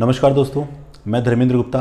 नमस्कार दोस्तों, मैं धर्मेंद्र गुप्ता।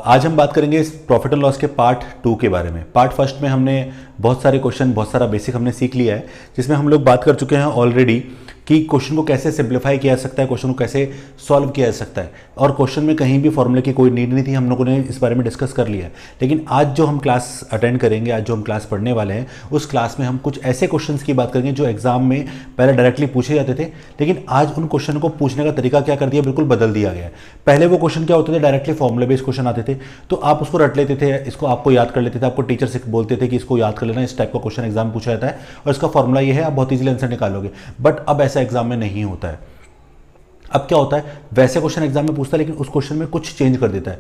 आज हम बात करेंगे इस प्रॉफिट एंड लॉस के पार्ट 2 के बारे में। पार्ट फर्स्ट में हमने बहुत सारे क्वेश्चन, बहुत सारा बेसिक हमने सीख लिया है, जिसमें हम लोग बात कर चुके हैं ऑलरेडी कि क्वेश्चन को कैसे सिंप्लीफाई किया जा सकता है, क्वेश्चन को कैसे सॉल्व किया जा सकता है। और क्वेश्चन में कहीं भी फॉर्मूले की कोई नीड नहीं थी, हम लोगों ने इस बारे में डिस्कस कर लिया है। लेकिन आज जो हम क्लास अटेंड करेंगे, आज जो हम क्लास पढ़ने वाले हैं, उस क्लास में हम कुछ ऐसे क्वेश्चंस की बात करेंगे जो एग्जाम में पहले डायरेक्टली पूछे जाते थे, लेकिन आज उन क्वेश्चन को पूछने का तरीका क्या कर दिया, बिल्कुल बदल दिया गया है। पहले वो क्वेश्चन क्या होते थे, डायरेक्टली फॉर्मूले बेस्ड क्वेश्चन आते थे, तो आप उसको रट लेते थे, इसको आपको याद कर लेते थे, आपको टीचर से बोलते थे कि इसको याद कर लेना, इस टाइप का क्वेश्चन एग्जाम पूछा जाता है और इसका फॉर्मूला ये है, आप बहुत ईजिली आंसर निकालोगे। बट अब ऐसा एग्जाम में नहीं होता है। अब क्या होता है, वैसे क्वेश्चन एग्जाम में पूछता है, लेकिन उस क्वेश्चन में कुछ चेंज कर देता है।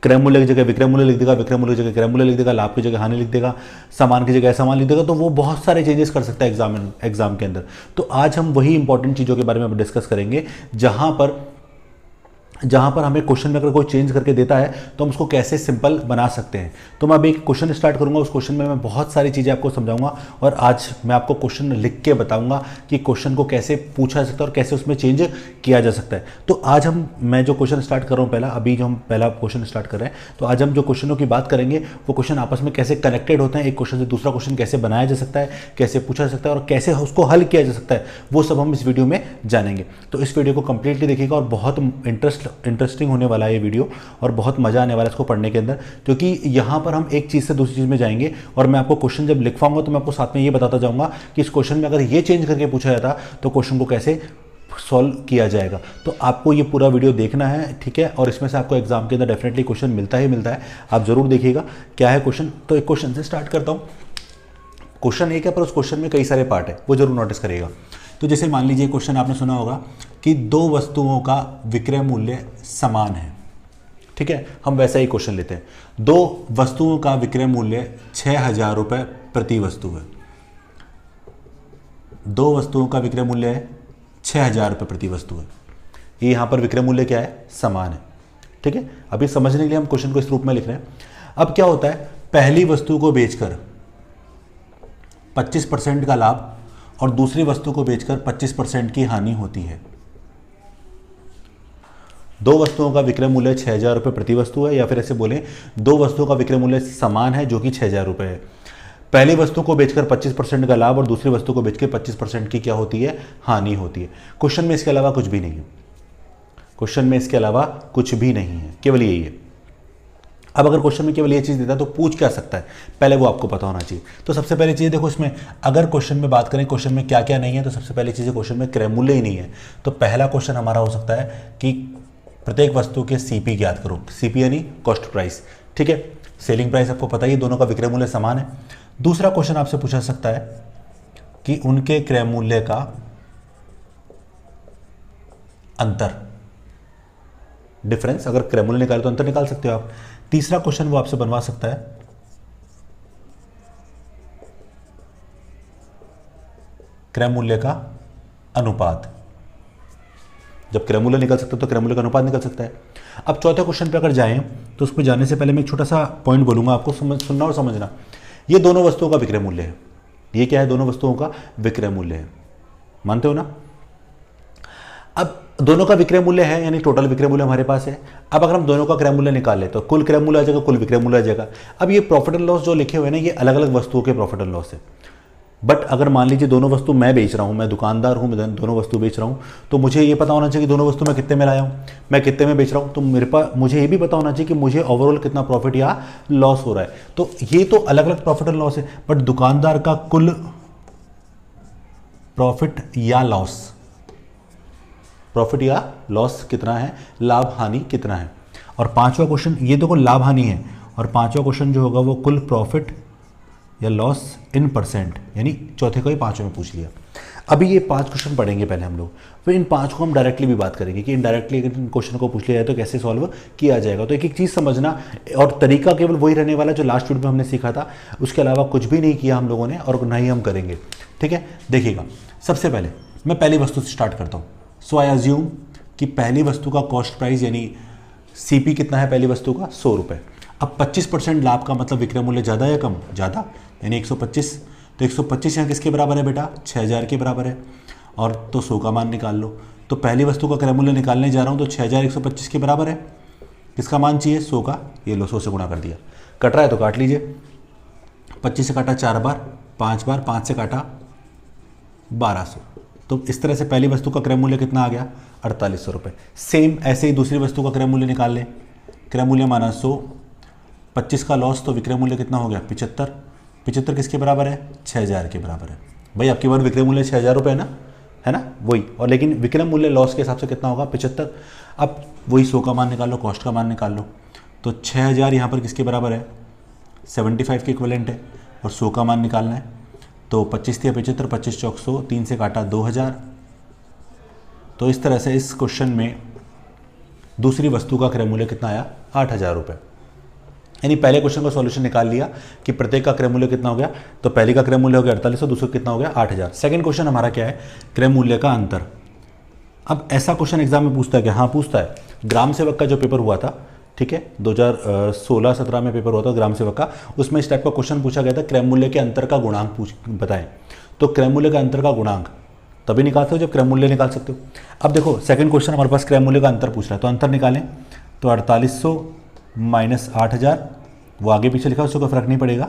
क्रय मूल्य की जगह विक्रय मूल्य लिख देगा, विक्रय मूल्य की जगह क्रय मूल्य लिख देगा, लाभ की जगह हानि लिख देगा, सामान की जगह असामान लिख देगा। तो वो बहुत सारे चेंजेस कर सकता है एग्जाम के अंदर। तो आज हम वही इंपॉर्टेंट चीज़ों के बारे में डिस्कस करेंगे, जहां पर हमें क्वेश्चन में अगर कोई चेंज करके देता है तो हम उसको कैसे सिंपल बना सकते हैं। तो मैं अभी एक क्वेश्चन स्टार्ट करूंगा, उस क्वेश्चन में मैं बहुत सारी चीज़ें आपको समझाऊंगा और आज मैं आपको क्वेश्चन लिख के बताऊंगा कि क्वेश्चन को कैसे पूछा जा सकता है और कैसे उसमें चेंज किया जा सकता है। तो आज मैं जो क्वेश्चन स्टार्ट कर रहा हूँ, अभी जो हम पहला क्वेश्चन स्टार्ट कर रहे हैं, तो आज हम जो क्वेश्चनों की बात करेंगे वो क्वेश्चन आपस में कैसे कनेक्टेड होते हैं, एक क्वेश्चन से दूसरा क्वेश्चन कैसे बनाया जा सकता है, कैसे पूछा जा सकता है और कैसे उसको हल किया जा सकता है, वो सब हम इस वीडियो में जानेंगे। तो इस वीडियो को कंप्लीटली देखिएगा और बहुत इंटरेस्टिंग होने वाला है ये वीडियो और बहुत मजा आने वाला है इसको पढ़ने के अंदर, क्योंकि यहां पर हम एक चीज से दूसरी चीज में जाएंगे और मैं आपको क्वेश्चन जब लिखवाऊंगा तो मैं आपको साथ में ये बताता जाऊंगा कि इस क्वेश्चन में अगर ये चेंज करके पूछा जाता तो क्वेश्चन को कैसे सॉल्व किया जाएगा। तो आपको ये पूरा वीडियो देखना है, ठीक है, और इसमें से आपको एग्जाम के अंदर डेफिनेटली क्वेश्चन मिलता ही मिलता है। आप जरूर देखिएगा क्या है क्वेश्चन। तो एक क्वेश्चन से स्टार्ट करता हूं। क्वेश्चन एक है, पर उस क्वेश्चन में कई सारे पार्ट है, वो जरूर नोटिस करिएगा। तो जैसे मान लीजिए क्वेश्चन आपने सुना होगा कि दो वस्तुओं का विक्रय मूल्य समान है, ठीक है। हम वैसा ही क्वेश्चन लेते हैं। दो वस्तुओं का विक्रय मूल्य 6,000 रुपये प्रति वस्तु है। दो वस्तुओं का विक्रय मूल्य है 6,000 रुपये प्रति वस्तु है। ये यहां पर विक्रय मूल्य क्या है, समान है, ठीक है। अभी समझने के लिए हम क्वेश्चन को इस रूप में लिख रहे हैं। अब क्या होता है, पहली वस्तु को बेचकर 25% का लाभ और दूसरी वस्तु को बेचकर 25% की हानि होती है। दो वस्तुओं का विक्रय मूल्य 6,000 रुपये प्रति वस्तु है, या फिर ऐसे बोलें दो वस्तुओं का विक्रय मूल्य समान है जो कि 6,000 रुपये है। पहली वस्तु को बेचकर 25% का लाभ और दूसरी वस्तु को बेचकर 25% की क्या होती है, हानि होती है। क्वेश्चन में इसके अलावा कुछ भी नहीं है। क्वेश्चन में इसके अलावा कुछ भी नहीं है, केवल यही है। अब अगर क्वेश्चन में केवल ये चीज देता है तो पूछ क्या सकता है, पहले वो आपको पता होना चाहिए। तो सबसे पहली चीज देखो, इसमें अगर क्वेश्चन में बात करें क्वेश्चन में क्या क्या नहीं है, तो सबसे पहली चीज है क्वेश्चन में क्रय मूल्य ही नहीं है। तो पहला क्वेश्चन हमारा हो सकता है कि प्रत्येक वस्तु के सीपी ज्ञात करो। सीपी यानी कॉस्ट प्राइस, ठीक है। सेलिंग प्राइस आपको पता ही, दोनों का विक्रय मूल्य समान है। दूसरा क्वेश्चन आपसे पूछा सकता है कि उनके क्रय मूल्य का अंतर, डिफरेंस, अगर क्रय मूल्य निकाले तो अंतर निकाल सकते हो आप। तीसरा क्वेश्चन वो आपसे बनवा सकता है क्रय मूल्य का अनुपात। जब क्रय मूल्य निकल सकता है तो क्रय मूल्य का अनुपात निकल सकता है। अब चौथे क्वेश्चन पे अगर जाएं तो उसमें जाने से पहले मैं एक छोटा सा पॉइंट बोलूंगा, आपको सुनना और समझना। ये दोनों वस्तुओं का विक्रय मूल्य है। ये क्या है, दोनों वस्तुओं का विक्रय मूल्य है, मानते हो ना। अब दोनों का विक्रय मूल्य है, यानी टोटल विक्रय मूल्य हमारे पास है। अब अगर हम दोनों का क्रय मूल्य निकाल ले तो कुल क्रय मूल्य आ जाएगा, कुल विक्रय मूल्य आ जाएगा। अब ये प्रॉफिट एंड लॉस जो लिखे हुए हैं ना, ये अलग अलग वस्तुओं के प्रॉफिट एंड लॉस है। बट अगर मान लीजिए दोनों वस्तु मैं बेच रहा हूं, मैं दुकानदार हूं, मैं दोनों वस्तु बेच रहा हूं, तो मुझे ये पता होना चाहिए कि दोनों वस्तु मैं कितने में लाया हूं, मैं कितने में बेच रहा हूं। तो मेरे पास मुझे ये भी पता होना चाहिए कि मुझे ओवरऑल कितना प्रॉफिट या लॉस हो रहा है। तो ये तो अलग अलग प्रॉफिट एंड लॉस है, बट दुकानदार का कुल प्रॉफिट या लॉस, प्रॉफिट या लॉस कितना है, लाभ हानि कितना है। और पांचवा क्वेश्चन, ये देखो लाभ हानि है, और पांचवा क्वेश्चन जो होगा वो कुल प्रॉफिट या लॉस इन परसेंट, यानी चौथे को ही पांचों में पूछ लिया। अभी ये 5 क्वेश्चन पढ़ेंगे पहले हम लोग, फिर इन 5 को हम डायरेक्टली भी बात करेंगे कि इनडायरेक्टली अगर इन क्वेश्चन को पूछ लिया जाए तो कैसे सॉल्व किया जाएगा। तो एक एक चीज़ समझना, और तरीका केवल वही रहने वाला जो लास्ट वीडियो में हमने सीखा था, उसके अलावा कुछ भी नहीं किया हम लोगों ने और ना ही हम करेंगे, ठीक है। देखिएगा, सबसे पहले मैं पहली वस्तु से स्टार्ट करता हूँ। सो आई अज्यूम कि पहली वस्तु का कॉस्ट प्राइस यानी सीपी कितना है पहली वस्तु का, 100 रुपये। अब 25% लाभ का मतलब विक्रय मूल्य ज़्यादा या कम, ज़्यादा, यानी 125। तो 125 यहाँ किसके बराबर है बेटा, 6,000 के बराबर है। और तो 100 का मान निकाल लो। तो पहली वस्तु का क्रय मूल्य निकालने जा रहा हूँ तो 6125 के बराबर है। किसका मान चाहिए? 100 का। ये लो 100 से गुणा कर दिया। कट रहा है तो काट लीजिए। 25 से काटा 4 बार, 5 बार, 5 से काटा 1200। तो इस तरह से पहली वस्तु का क्रय मूल्य कितना आ गया? 4800 रुपये। सेम ऐसे ही दूसरी वस्तु का क्रय मूल्य निकाल लें। क्रय मूल्य माना 100, 25 का लॉस, तो विक्रय मूल्य कितना हो गया? 75। 75 किसके बराबर है? 6000 के बराबर है। भाई आपकी बार विक्रय मूल्य 6000 रुपये है ना वही, और लेकिन विक्रय मूल्य लॉस के हिसाब से कितना होगा? 75। अब वही 100 का मान निकाल लो, कॉस्ट का मान निकाल लो। तो 6000 यहाँ पर किसके बराबर है? 75 के इक्विवेलेंट है, और 100 का मान निकालना है। तो 25 × 75, 25 चौक 100, 3 से काटा 2000। तो इस तरह से इस क्वेश्चन में दूसरी वस्तु का क्रय मूल्य कितना आया? 8000 रुपये। यानी पहले क्वेश्चन का सॉल्यूशन निकाल लिया कि प्रत्येक का क्रय मूल्य कितना हो गया। तो पहले का क्रय मूल्य हो गया 4800, दूसरा कितना हो गया? 8000। सेकंड क्वेश्चन हमारा क्या है? क्रय मूल्य का अंतर। अब ऐसा क्वेश्चन एग्जाम में पूछता है क्या? हाँ पूछता है। ग्राम सेवक का जो पेपर हुआ था, ठीक है, 2016-17 में पेपर हुआ था ग्राम सेवक का, उसमें इस टाइप का क्वेश्चन पूछा गया था, क्रय मूल्य के अंतर का गुणांक बताएं। तो क्रय मूल्य का अंतर का गुणांक तभी निकालते हो जब क्रय मूल्य निकाल सकते हो। अब देखो सेकंड क्वेश्चन हमारे पास क्रय मूल्य का अंतर पूछ रहा है, तो अंतर निकालें। तो 4800 माइनस 8000, वो आगे पीछे लिखा, उससे कोई फर्क नहीं पड़ेगा,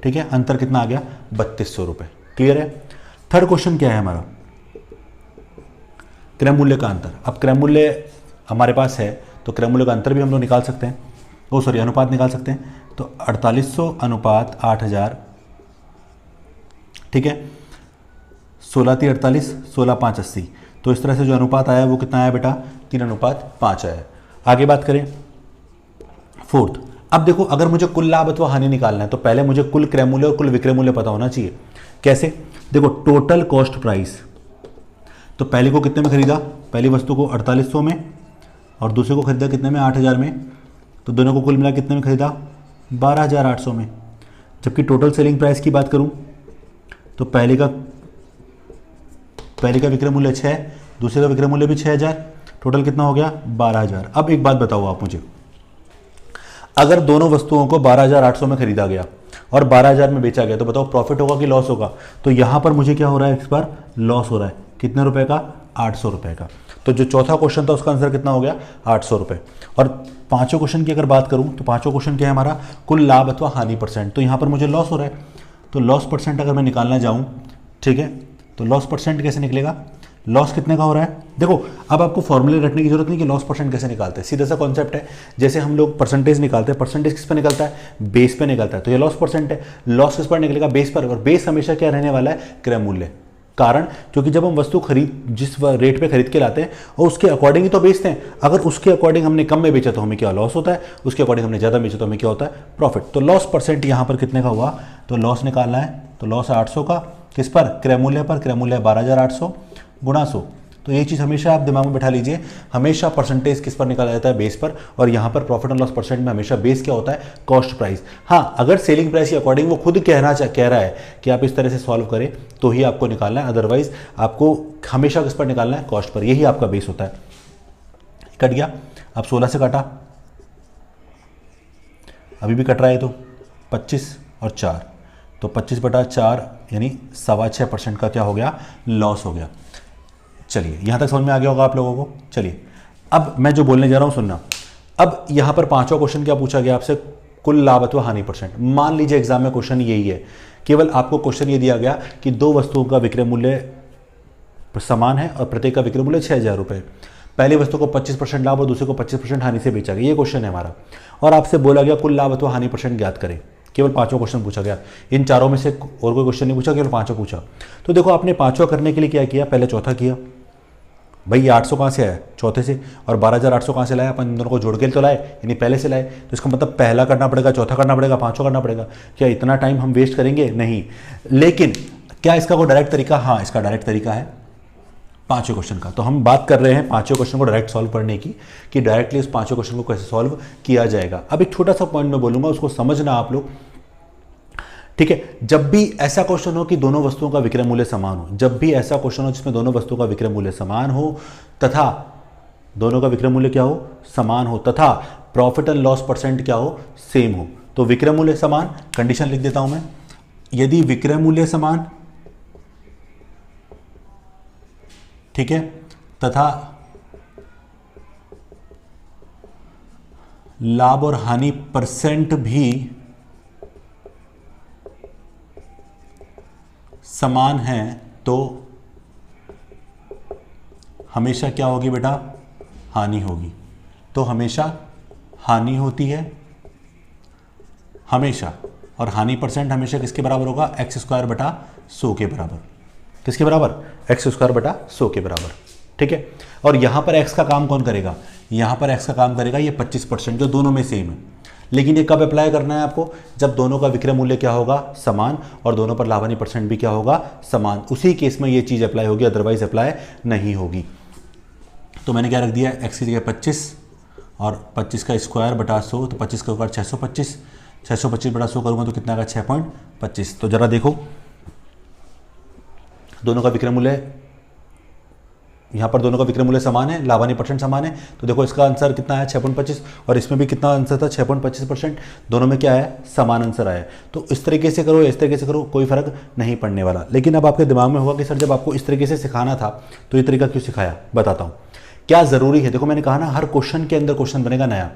ठीक है। अंतर कितना आ गया? 3200 रुपये। क्लियर है। थर्ड क्वेश्चन क्या है हमारा? क्रय मूल्य का अंतर। अब क्रय मूल्य हमारे पास है तो क्रय मूल्य का अंतर भी हम लोग निकाल सकते हैं, अनुपात निकाल सकते हैं। तो 4800 अनुपात 8000, ठीक है, 16×3 = 48, 16×5 = 80। तो इस तरह से जो अनुपात आया वो कितना आया बेटा? 3:5 आया। आगे बात करें फोर्थ। अब देखो अगर मुझे कुल लाभ अथवा हानि निकालना है तो पहले मुझे कुल क्रय मूल्य और कुल विक्रय मूल्य पता होना चाहिए। कैसे? देखो टोटल कॉस्ट प्राइस, तो पहले को कितने में खरीदा? पहली वस्तु को 4800 में, और दूसरे को खरीदा कितने में? 8000 में। तो दोनों को कुल मिला कितने में खरीदा? 12800 में। जबकि टोटल सेलिंग प्राइस की बात करूं तो पहले का विक्रय मूल्य 6, दूसरे का विक्रय मूल्य भी 6000, टोटल कितना हो गया? 12000। अब एक बात बताओ आप मुझे, अगर दोनों वस्तुओं को 12800 में खरीदा गया और 12000 में बेचा गया तो बताओ प्रॉफिट होगा कि लॉस होगा? तो यहां पर मुझे क्या हो रहा है? इस बार लॉस हो रहा है। कितने रुपए का? 800 रुपए का। तो जो चौथा क्वेश्चन था उसका आंसर कितना हो गया? 800 रुपए। और पांचों क्वेश्चन की अगर बात करूं तो पांचों क्वेश्चन क्या है हमारा? कुल लाभ अथवा हानि परसेंट। तो यहां पर मुझे लॉस हो रहा है, तो लॉस परसेंट अगर मैं निकालना जाऊं, ठीक है, तो लॉस परसेंट कैसे निकलेगा? लॉस कितने का हो रहा है? देखो अब आपको फॉर्मूले रटने की जरूरत नहीं कि लॉस परसेंट कैसे निकालते हैं, सीधा सा कॉन्सेप्ट है। जैसे हम लोग परसेंटेज निकालते हैं, परसेंटेज किस पे निकलता है? बेस पे निकलता है। तो ये लॉस परसेंट है। लॉस किस पर निकलेगा? बेस पर। और बेस हमेशा क्या रहने वाला है? क्रय मूल्य। कारण क्योंकि जब हम वस्तु जिस रेट पे खरीद के लाते हैं और उसके अकॉर्डिंग ही तो बेचते हैं। अगर उसके अकॉर्डिंग हमने कम में बेचा तो हमें क्या लॉस होता है, उसके अकॉर्डिंग हमने ज़्यादा बेचा तो हमें क्या होता है? प्रॉफिट। तो लॉस परसेंट यहाँ पर कितने का हुआ? तो लॉस निकालना है तो लॉस है 800 का। किस पर? क्रय मूल्य पर। क्रय मूल्य 12800 गुणा 100। तो ये चीज़ हमेशा आप दिमाग में बैठा लीजिए, हमेशा परसेंटेज किस पर निकाला जाता है? बेस पर। और यहाँ पर प्रॉफिट एंड लॉस परसेंट में हमेशा बेस क्या होता है? Cost price. हाँ, अगर सेलिंग प्राइस के अकॉर्डिंग वो खुद कह रहा है कि आप इस तरह से सॉल्व करें तो ही आपको निकालना है, अदरवाइज आपको हमेशा किस पर निकालना है? Cost per. यही आपका बेस होता है। कट गया। अब 16 से काटा, अभी भी कट रहा है, तो 25 और 4, तो 25/4 यानी 6.25% का क्या हो गया? लॉस हो गया। चलिए यहां तक समझ में आ गया होगा आप लोगों को। चलिए अब मैं जो बोलने जा रहा हूं सुनना। अब यहां पर पांचवा क्वेश्चन क्या पूछा गया आपसे? कुल लाभ अथवा हानि परसेंट। मान लीजिए एग्जाम में क्वेश्चन यही है, केवल आपको क्वेश्चन ये दिया गया कि दो वस्तुओं का विक्रय मूल्य समान है और प्रत्येक का विक्रय मूल्य 6000 रुपये। पहली वस्तु को 25% लाभ और दूसरे को 25% हानि से बेचा गया। ये क्वेश्चन है हमारा, और आपसे बोला गया कुल लाभ अथवा हानि परसेंट ज्ञात करें। केवल पांचों क्वेश्चन पूछा गया, इन चारों में से और कोई क्वेश्चन नहीं पूछा, केवल पांचों पूछा। तो देखो आपने पांचों करने के लिए क्या किया? पहले चौथा किया। भाई ये 800 कहाँ से आया? चौथे से। और 12800 कहाँ से लाया? अपन इन दोनों को जोड़ के तो लाए, यानी पहले से लाए। तो इसका मतलब पहला करना पड़ेगा, चौथा करना पड़ेगा, पांचों करना पड़ेगा। क्या इतना टाइम हम वेस्ट करेंगे? नहीं। लेकिन क्या इसका कोई डायरेक्ट तरीका? हाँ, इसका डायरेक्ट तरीका है पांचों क्वेश्चन का। तो हम बात कर रहे हैं पांचों क्वेश्चन को डायरेक्ट सॉल्व करने की, कि डायरेक्टली उस पांचों क्वेश्चन को कैसे सॉल्व किया जाएगा। अब एक छोटा सा पॉइंट मैं बोलूंगा, उसको समझना आप लोग, ठीक है। जब भी ऐसा क्वेश्चन हो कि दोनों वस्तुओं का विक्रय मूल्य समान हो, जब भी ऐसा क्वेश्चन हो जिसमें दोनों वस्तुओं का विक्रय मूल्य समान हो तथा दोनों का विक्रय मूल्य क्या हो? समान हो, तथा प्रॉफिट एंड लॉस परसेंट क्या हो? सेम हो। तो विक्रय मूल्य समान, कंडीशन लिख देता हूं मैं, यदि विक्रय मूल्य समान, ठीक है, तथा लाभ और हानि परसेंट भी समान है तो हमेशा क्या होगी बेटा, हानि होगी। तो हमेशा हानि होती है, हमेशा। और हानि परसेंट हमेशा किसके बराबर होगा, एक्स स्क्वायर बटा 100 के बराबर। किसके बराबर, एक्स स्क्वायर बटा 100 के बराबर। ठीक है। और यहां पर एक्स का काम कौन करेगा, यहां पर एक्स का काम करेगा ये 25%, जो दोनों में सेम है। लेकिन ये कब अप्लाई करना है आपको, जब दोनों का विक्रय मूल्य क्या होगा, समान, और दोनों पर लाभ हानि परसेंट भी क्या होगा, समान। उसी केस में ये चीज अप्लाई होगी, अदरवाइज अप्लाई नहीं होगी। तो मैंने क्या रख दिया, एक्स की जगह 25 और 25 का स्क्वायर बटा 100, तो 25 का ऊपर 625, 625 बटा 100 करूंगा तो कितना का 6.25। तो जरा देखो दोनों का विक्रय मूल्य, यहाँ पर दोनों का विक्रय मूल्य समान है, लाभ हानि परसेंट समान है। तो देखो इसका आंसर कितना है 6.25, और इसमें भी कितना आंसर था 6.25%। दोनों में क्या है, समान आंसर आया। तो इस तरीके से करो, इस तरीके से करो, कोई फर्क नहीं पड़ने वाला। लेकिन अब आपके दिमाग में होगा कि सर जब आपको इस तरीके से सिखाना था तो ये तरीका क्यों सिखाया, बताता हूँ क्या ज़रूरी है। देखो मैंने कहा ना, हर क्वेश्चन के अंदर क्वेश्चन बनेगा नया।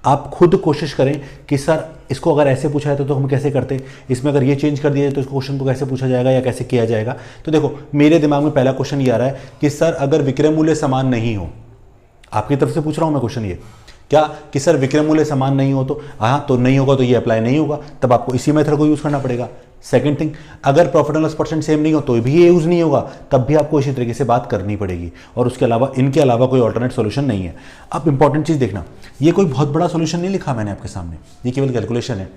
आप खुद कोशिश करें कि सर इसको अगर ऐसे पूछा है तो हम कैसे करते, इसमें अगर ये चेंज कर दिया जाए तो इस क्वेश्चन को कैसे पूछा जाएगा या कैसे किया जाएगा। तो देखो मेरे दिमाग में पहला क्वेश्चन ये आ रहा है कि सर अगर विक्रय मूल्य समान नहीं हो, आपकी तरफ से पूछ रहा हूं मैं क्वेश्चन ये क्या, कि सर विक्रय मूल्य समान नहीं हो तो हाँ, तो नहीं होगा तो ये अप्लाई नहीं होगा, तब आपको इसी मेथड को यूज करना पड़ेगा। सेकंड थिंग, अगर profit and loss percent same नहीं हो तो भी ये यूज नहीं होगा, तब भी आपको इसी तरीके से बात करनी पड़ेगी। और उसके अलावा, इनके अलावा कोई ऑल्टरनेट सॉल्यूशन नहीं है। अब इंपॉर्टेंट चीज देखना, ये कोई बहुत बड़ा सॉल्यूशन नहीं लिखा मैंने आपके सामने, ये केवल कैलकुलेशन है।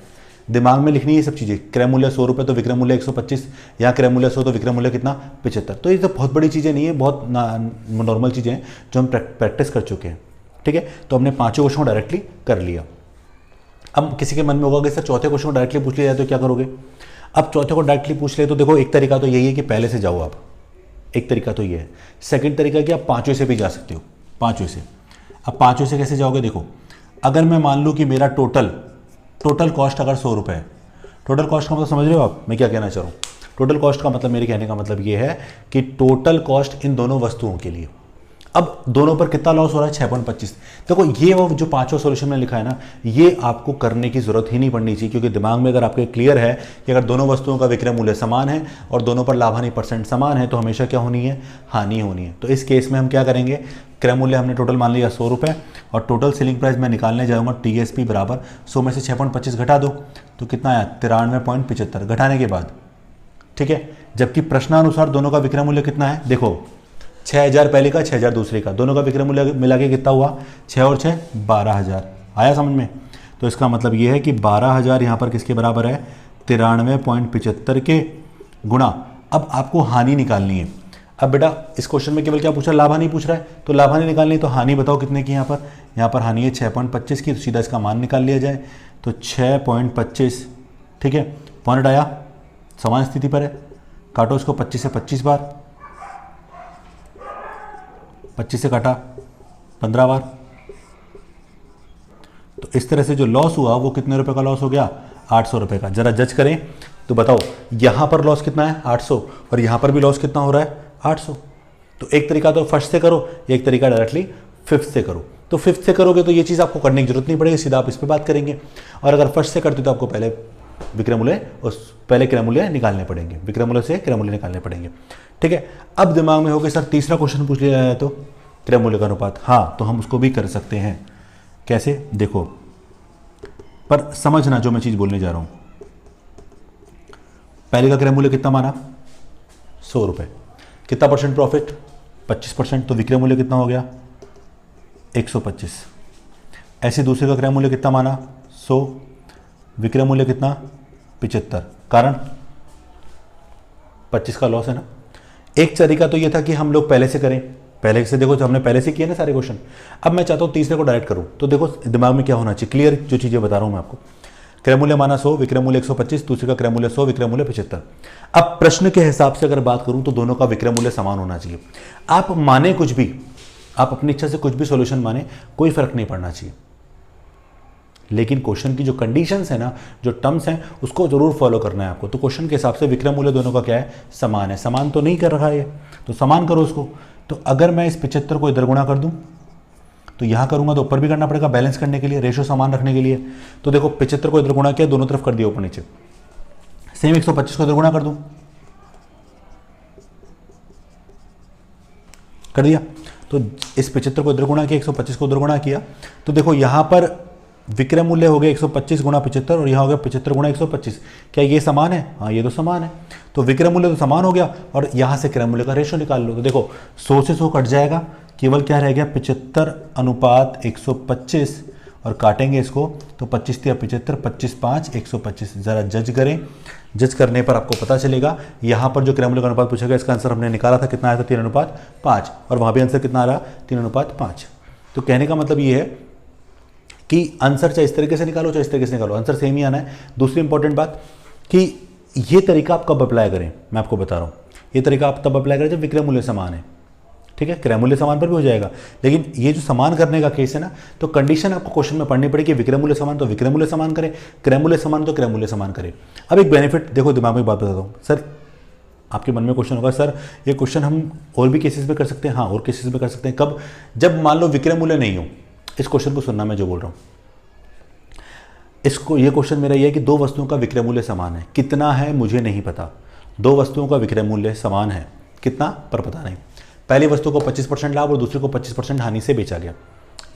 दिमाग में लिखनी है ये सब चीजें। क्रय मूल्य 100 रुपये तो विक्रय मूल्य 125, यहाँ क्रय मूल्य 100 तो विक्रय मूल्य कितना 75। तो ये तो बहुत बड़ी चीजें नहीं है, बहुत नॉर्मल चीजें हैं जो हम प्रैक्टिस कर चुके हैं। ठीक है, तो हमने पांचों क्वेश्चन को डायरेक्टली कर लिया। अब किसी के मन में होगा कि सर चौथे क्वेश्चन को डायरेक्टली पूछ लिया जाए तो क्या करोगे। अब चौथे को डायरेक्टली पूछ ले तो देखो एक तरीका तो यही है कि पहले से जाओ आप, एक तरीका तो ये है। सेकंड तरीका कि आप पांचवें से भी जा सकते हो, पांचवें से। अब पांचवें से कैसे जाओगे, देखो अगर मैं मान लूँ कि मेरा टोटल कॉस्ट अगर 100 रुपये है, टोटल कॉस्ट का मतलब समझ रहे हो आप मैं क्या कहना चाह रहा हूँ। टोटल कॉस्ट का मतलब, मेरे कहने का मतलब ये है कि टोटल कॉस्ट इन दोनों वस्तुओं के लिए। अब दोनों पर कितना लॉस हो रहा है 6.25। देखो ये वो जो पांचों सॉल्यूशन में लिखा है ना, ये आपको करने की जरूरत ही नहीं पड़नी चाहिए, क्योंकि दिमाग में अगर आपके क्लियर है कि अगर दोनों वस्तुओं का विक्रय मूल्य समान है और दोनों पर लाभ हानि परसेंट समान है तो हमेशा क्या होनी है, हानि होनी है। तो इस केस में हम क्या करेंगे, क्रय मूल्य हमने टोटल मान लिया 100 रुपये, और टोटल सेलिंग प्राइस मैं निकालने जाऊंगा TSP बराबर 100 में से 6.25 घटा दो तो कितना आया 93.75 घटाने के बाद। ठीक है, जबकि प्रश्नानुसार दोनों का विक्रय मूल्य कितना है, देखो 6000 पहले का, 6000 दूसरे का, दोनों का विक्रय मूल्य मिला के कितना हुआ, 6 और 6 12,000। आया समझ में। तो इसका मतलब ये है कि 12,000 यहाँ पर किसके बराबर है, 93.75 के गुणा। अब आपको हानि निकालनी है। अब बेटा इस क्वेश्चन में केवल क्या पूछ रहा है, लाभ हानि पूछ रहा है, तो लाभ हानि निकालनी है। तो हानि बताओ कितने की, यहाँ पर हानि है 6.25 की, तो सीधा इसका मान निकाल लिया जाए तो 6.25। ठीक है, पॉइंट आया, समान स्थिति पर है, काटो इसको 25 से 25 बार, 25 से काटा 15 बार। तो इस तरह से जो लॉस हुआ वो कितने रुपए का लॉस हो गया, 800 रुपए का। जरा जज करें तो बताओ यहां पर लॉस कितना है 800, और यहां पर भी लॉस कितना हो रहा है 800। तो एक तरीका तो फर्स्ट से करो, एक तरीका डायरेक्टली फिफ्थ से करो। तो फिफ्थ से करोगे तो ये चीज़ आपको करने की जरूरत नहीं पड़ेगी, सीधा आप इस पर बात करेंगे। और अगर फर्स्ट से करते तो आपको पहले विक्रय मूल्य पहले क्रय मूल्य निकालने पड़ेंगे, विक्रय मूल्य से क्रय मूल्य निकालने पड़ेंगे। ठीक है, अब दिमाग में होगा सर तीसरा क्वेश्चन पूछ लिया जाए तो क्रय मूल्य का अनुपात, हाँ तो हम उसको भी कर सकते हैं। कैसे, देखो पर समझना जो मैं चीज बोलने जा रहा हूं। पहले का क्रय मूल्य कितना माना 100 रुपए, कितना परसेंट प्रॉफिट 25%, तो विक्रय मूल्य कितना हो गया 125। ऐसे दूसरे का क्रय मूल्य कितना माना 100, विक्रय मूल्य कितना 75, कारण 25 का लॉस है ना। एक तरीका तो ये था कि हम लोग पहले से करें, पहले से देखो तो हमने पहले से किए ना सारे क्वेश्चन। अब मैं चाहता हूं तीसरे को डायरेक्ट करूं, तो देखो दिमाग में क्या होना चाहिए, क्लियर जो चीजें बता रहा हूं मैं आपको। क्रय मूल्य माना 100, विक्रय मूल्य 125, दूसरे का क्रय मूल्य 100, विक्रय मूल्य 75। अब प्रश्न के हिसाब से अगर बात करूं तो दोनों का विक्रय मूल्य समान होना चाहिए। आप माने कुछ भी, आप अपनी इच्छा से कुछ भी सॉल्यूशन माने, कोई फर्क नहीं पड़ना चाहिए, लेकिन क्वेश्चन की जो कंडीशंस है ना, जो टर्म्स हैं, उसको जरूर फॉलो करना है आपको। तो क्वेश्चन के हिसाब से विक्रय मूल्य दोनों का क्या है, समान है। समान तो नहीं कर रहा है, तो समान करो उसको। तो अगर मैं इस 75 को इधर गुणा कर दूं तो यहां करूंगा तो ऊपर भी करना पड़ेगा बैलेंस करने के लिए, रेशो समान रखने के लिए। तो देखो 75 को इधर गुणा किया, दोनों तरफ कर दिया ऊपर नीचे। सेम 125 को इधर गुणा कर दूं, कर दिया। तो इस 75 को इधर गुणा किया, 125 को उधर गुणा किया, तो देखो यहां पर विक्रय मूल्य हो गया 125 गुणा 75 और यहाँ हो गया 75 गुणा 125। क्या ये समान है? हाँ ये तो समान है। तो विक्रय मूल्य तो समान हो गया और यहाँ से क्रय मूल्य का रेशो निकाल लो। तो देखो 100 से 100 कट जाएगा, केवल क्या रह गया 75 अनुपात 125 और काटेंगे इसको तो 25 तिया 75, 25 5 125। ज़रा जज करें, जज करने पर आपको पता चलेगा यहाँ पर जो क्रय मूल्य का अनुपात पूछा गया इसका आंसर हमने निकाला था, कितना आया था 3:5 और वहाँ भी आंसर कितना आ रहा 3:5। तो कहने का मतलब ये है कि आंसर चाहे इस तरीके से निकालो चाहे इस तरीके से निकालो, आंसर सेम ही आना है। दूसरी इंपॉर्टेंट बात कि ये तरीका आप कब अप्लाई करें, मैं आपको बता रहा हूँ। ये तरीका आप तब अप्लाई करें जब विक्रय मूल्य समान है, ठीक है। क्रय मूल्य समान पर भी हो जाएगा, लेकिन ये जो समान करने का केस है ना, तो कंडीशन आपको क्वेश्चन में पढ़नी पड़ेगी। विक्रय मूल्य समान तो विक्रय मूल्य समान करें, क्रय मूल्य समान तो क्रय मूल्य समान करें। अब एक बेनिफिट देखो, दिमाग में बात बताता हूँ। सर आपके मन में क्वेश्चन होगा, सर ये क्वेश्चन हम और भी केसेस में कर सकते हैं। हाँ और केसेस में कर सकते हैं। कब? जब मान लो विक्रय मूल्य नहीं हो। इस क्वेश्चन को सुनना, मैं जो बोल रहा हूँ इसको, ये क्वेश्चन मेरा ये है कि दो वस्तुओं का विक्रय मूल्य समान है, कितना है मुझे नहीं पता। दो वस्तुओं का विक्रय मूल्य समान है, कितना पर पता नहीं। पहली वस्तु को 25% लाभ और दूसरी को 25% हानि से बेचा गया,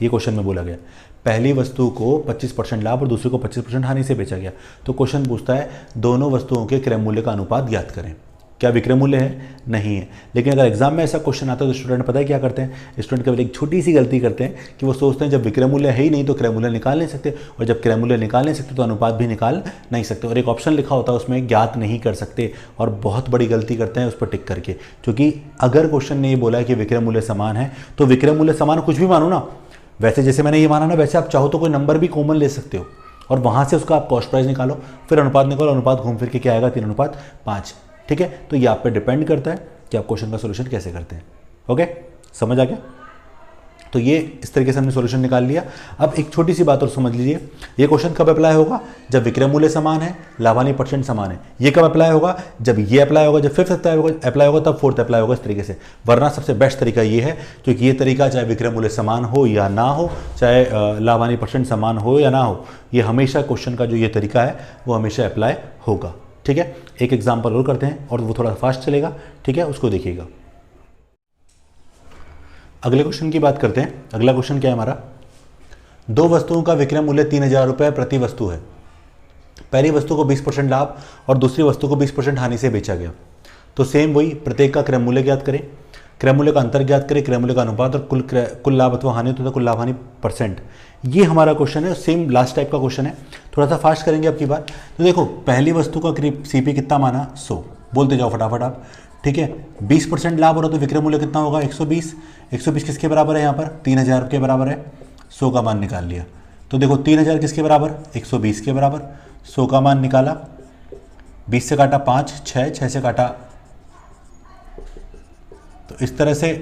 ये क्वेश्चन में बोला गया। पहली वस्तु को 25% लाभ और दूसरी को 25% हानि से बेचा गया। तो क्वेश्चन पूछता है दोनों वस्तुओं के क्रय मूल्य का अनुपात ज्ञात करें। क्या विक्रय मूल्य है? नहीं है। लेकिन अगर एग्जाम में ऐसा क्वेश्चन आता है तो स्टूडेंट पता है क्या करते हैं? स्टूडेंट केवल एक छोटी सी गलती करते हैं कि वो सोचते हैं जब विक्रय मूल्य है ही नहीं तो क्रय मूल्य निकाल नहीं सकते, और जब क्रय मूल्य निकाल नहीं सकते तो अनुपात भी निकाल नहीं सकते। और एक ऑप्शन लिखा होता है उसमें ज्ञात नहीं कर सकते, और बहुत बड़ी गलती करते हैं उस पर टिक करके। क्योंकि अगर क्वेश्चन ने ये बोला है कि विक्रय मूल्य समान है तो विक्रय मूल्य समान कुछ भी मानो ना। वैसे जैसे मैंने ये माना ना, वैसे आप चाहो तो कोई नंबर भी कॉमन ले सकते हो और वहाँ से उसका आप कॉस्ट प्राइस निकालो, फिर अनुपात निकालो, अनुपात घूम फिर के क्या आएगा 3:5। ठीक है, तो ये आप पे डिपेंड करता है कि आप क्वेश्चन का सॉल्यूशन कैसे करते हैं। ओके, समझ आ गया? तो ये इस तरीके से हमने सॉल्यूशन निकाल लिया। अब एक छोटी सी बात और समझ लीजिए, ये क्वेश्चन कब अप्लाई होगा? जब विक्रय मूल्य समान है, लाभानी परसेंट समान है। ये कब अप्लाई होगा? जब ये अप्लाई होगा, जब फिफ्थ अप्लाई होगा तब फोर्थ अप्लाई होगा, इस तरीके से। वरना सबसे बेस्ट तरीका ये है, क्योंकि ये तरीका चाहे विक्रय मूल्य समान हो या ना हो, चाहे लाभानी परसेंट समान हो या ना हो, ये हमेशा क्वेश्चन का जो ये तरीका है वो हमेशा अप्लाई होगा। ठीक है, एक एग्जाम्पल और करते हैं और वो थोड़ा फास्ट चलेगा, ठीक है, उसको देखिएगा। अगले क्वेश्चन की बात करते हैं। अगला क्वेश्चन क्या है हमारा? दो वस्तुओं का विक्रय मूल्य 3000 रुपये प्रति वस्तु है। पहली वस्तु को 20% लाभ और दूसरी वस्तु को 20% हानि से बेचा गया। तो सेम वही, प्रत्येक का क्रय मूल्य ज्ञात करें, क्रय मूल्य का अंतर ज्ञात करें, क्रय मूल्य का अनुपात और कुल लाभ अथवा हानि तो कुल लाभ हानि परसेंट। ये हमारा क्वेश्चन है, सेम लास्ट टाइप का क्वेश्चन है। थोड़ा सा फास्ट करेंगे अब की बात। तो देखो, पहली वस्तु का सीपी कितना माना? 100। बोलते जाओ फटाफट आप, ठीक है। 20% लाभ हो रहा तो विक्रय मूल्य कितना होगा? 120। 120 किसके बराबर है? यहाँ पर 3000 के बराबर है। 100 का मान निकाल लिया। तो देखो 3000 किसके बराबर? 120 के बराबर। 100 का मान निकाला, 20 से काटा 5, 6 से काटा। तो इस तरह से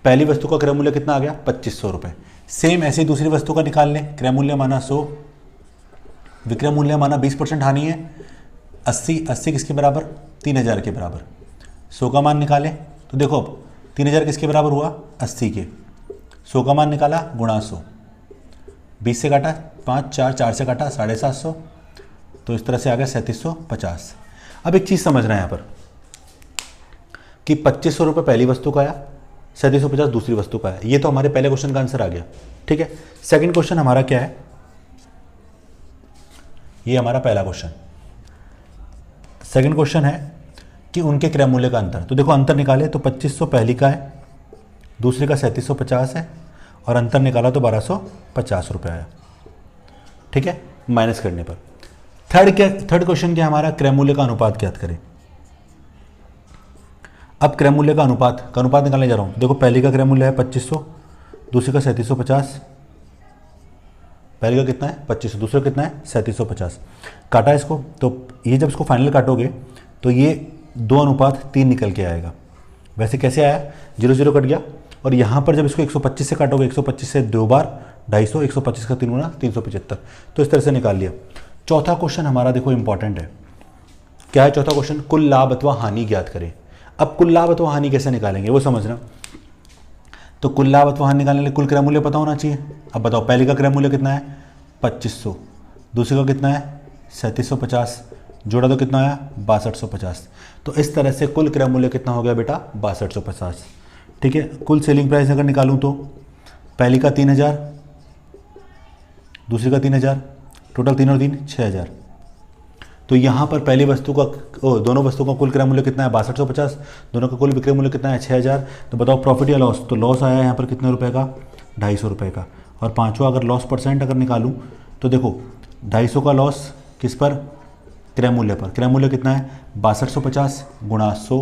पहली वस्तु का क्रय मूल्य कितना आ गया? 2500 रुपये। सेम ऐसे ही दूसरी वस्तु का निकाल लें। क्रय मूल्य माना 100, विक्रय मूल्य माना 20% हानि है, 80। 80 किसके बराबर? 3000 के बराबर। 100 का मान निकालें तो देखो 3000 किसके बराबर हुआ? 80 के। 100 का मान निकाला गुणा 100, 20 से काटा 5, 4 से काटा 750, तो इस तरह से आ गया 3750। अब एक चीज़ समझना है यहाँ पर कि 2500 रुपये पहली वस्तु का आया, 3750 दूसरी वस्तु का आया। ये तो हमारे पहले क्वेश्चन का आंसर आ गया, ठीक है। सेकंड क्वेश्चन हमारा क्या है? ये हमारा पहला क्वेश्चन। सेकंड क्वेश्चन है कि उनके क्रय मूल्य का अंतर। तो देखो अंतर निकाले तो 2500 पहली का है, दूसरे का 3750 है, और अंतर निकाला तो 1250 रुपये आया, ठीक है, माइनस करने पर। थर्ड क्वेश्चन क्या हमारा? क्रय मूल्य का अनुपात ज्ञात करें। अब क्रय मूल्य का अनुपात निकालने जा रहा हूँ। देखो पहली का क्रय मूल्य है 2500, दूसरे का 3750। पहले का कितना है? 2500, दूसरा कितना है? 3750। काटा इसको, तो ये जब इसको फाइनल काटोगे तो ये 2:3 निकल के आएगा। वैसे कैसे आया? 0 कट गया, और यहाँ पर जब इसको 125 से काटोगे, 125 से 2 बार 250, 125 का 3 गुना 375, तो इस तरह से निकाल लिया। चौथा क्वेश्चन हमारा देखो इंपॉर्टेंट है। क्या है चौथा क्वेश्चन? कुल लाभ अथवा हानि ज्ञात करें। अब कुल लाभ अथवा हानि कैसे निकालेंगे वो समझना। तो कुल लाभ अथवा हानि निकालने के लिए कुल क्रय मूल्य पता होना चाहिए। अब बताओ पहले का क्रय मूल्य कितना है 2500, दूसरे का कितना है 3750, जोड़ा तो कितना आया 6250। तो इस तरह से कुल क्रय मूल्य कितना हो गया बेटा 6250। ठीक है, कुल सेलिंग प्राइस अगर निकालूं तो पहली का 3000, दूसरी का 3000, टोटल 3 और 3 6000। तो यहाँ पर पहली वस्तु का दोनों वस्तुओं का कुल क्रय मूल्य कितना है 6250, दोनों का कुल विक्रय मूल्य कितना है 6000। तो बताओ प्रॉफिट या लॉस, तो लॉस आया यहाँ पर कितने रुपए का 250 रुपये का। और पाँचवा अगर लॉस परसेंट अगर निकालूँ तो देखो 250 का लॉस किस पर, क्रय मूल्य पर। क्रय मूल्य कितना है 6250 गुणा 100,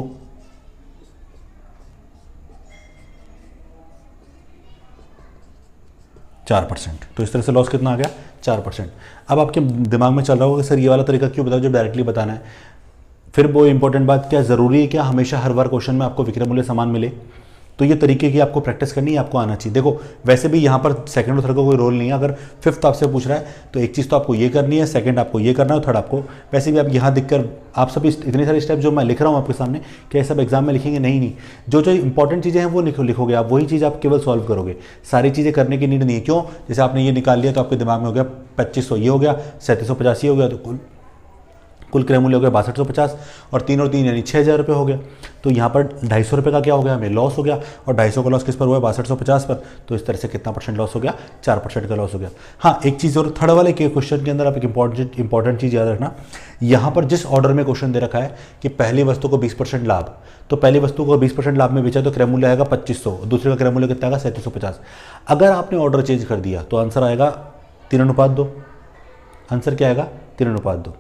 चार परसेंट। तो इस तरह से लॉस कितना आ गया 4%। अब आपके दिमाग में चल रहा होगा कि सर ये वाला तरीका क्यों बताओ जो डायरेक्टली बताना है। फिर वो इंपॉर्टेंट बात, क्या ज़रूरी है क्या हमेशा हर बार क्वेश्चन में आपको विक्रय मूल्य समान मिले? तो ये तरीके की आपको प्रैक्टिस करनी है, आपको आना चाहिए। देखो वैसे भी यहाँ पर सेकंड और थर्ड का कोई रोल नहीं है। अगर फिफ्थ आपसे पूछ रहा है तो एक चीज़ तो आपको ये करनी है, सेकंड आपको ये करना है, थर्ड आपको वैसे भी आप यहाँ दिखकर आप सभी इतने सारे स्टेप जो मैं लिख रहा हूँ आपके सामने, क्या ये सब एग्जाम में लिखेंगे? नहीं, जो जो इंपॉर्टेंट चीज़ें हैं वो लिखोगे आप, वही चीज़ आप केवल सॉल्व करोगे। सारी चीज़ें करने की नीड नहीं है। क्यों? जैसे आपने ये निकाल लिया तो आपके दिमाग में हो गया 2500 ये हो गया, 3750 ये हो गया, तो कुल क्रय मूल्य हो गया 6250 और 3 और 3 यानी 6000 रुपये हो गया। तो यहाँ पर 250 रुपये का क्या हो गया हमें लॉस हो गया, और 250 का लॉस किस पर हुआ है 6250 पर। तो इस तरह से कितना परसेंट लॉस हो गया 4% का लॉस हो गया। हाँ एक चीज़ और, थर्ड वाले के क्वेश्चन के अंदर आप एक इंपॉर्टेंट चीज़ याद रखना, यहाँ पर जिस ऑर्डर में क्वेश्चन दे रखा है कि पहली वस्तु को 20% लाभ, तो पहली वस्तु को 20% लाभ में बेचा तो क्रय मूल्य आएगा 2500, दूसरे का क्रय मूल्य कितना आएगा 3750। अगर आपने ऑर्डर चेंज कर दिया तो आंसर आएगा 3:2। आंसर क्या आएगा 3:2,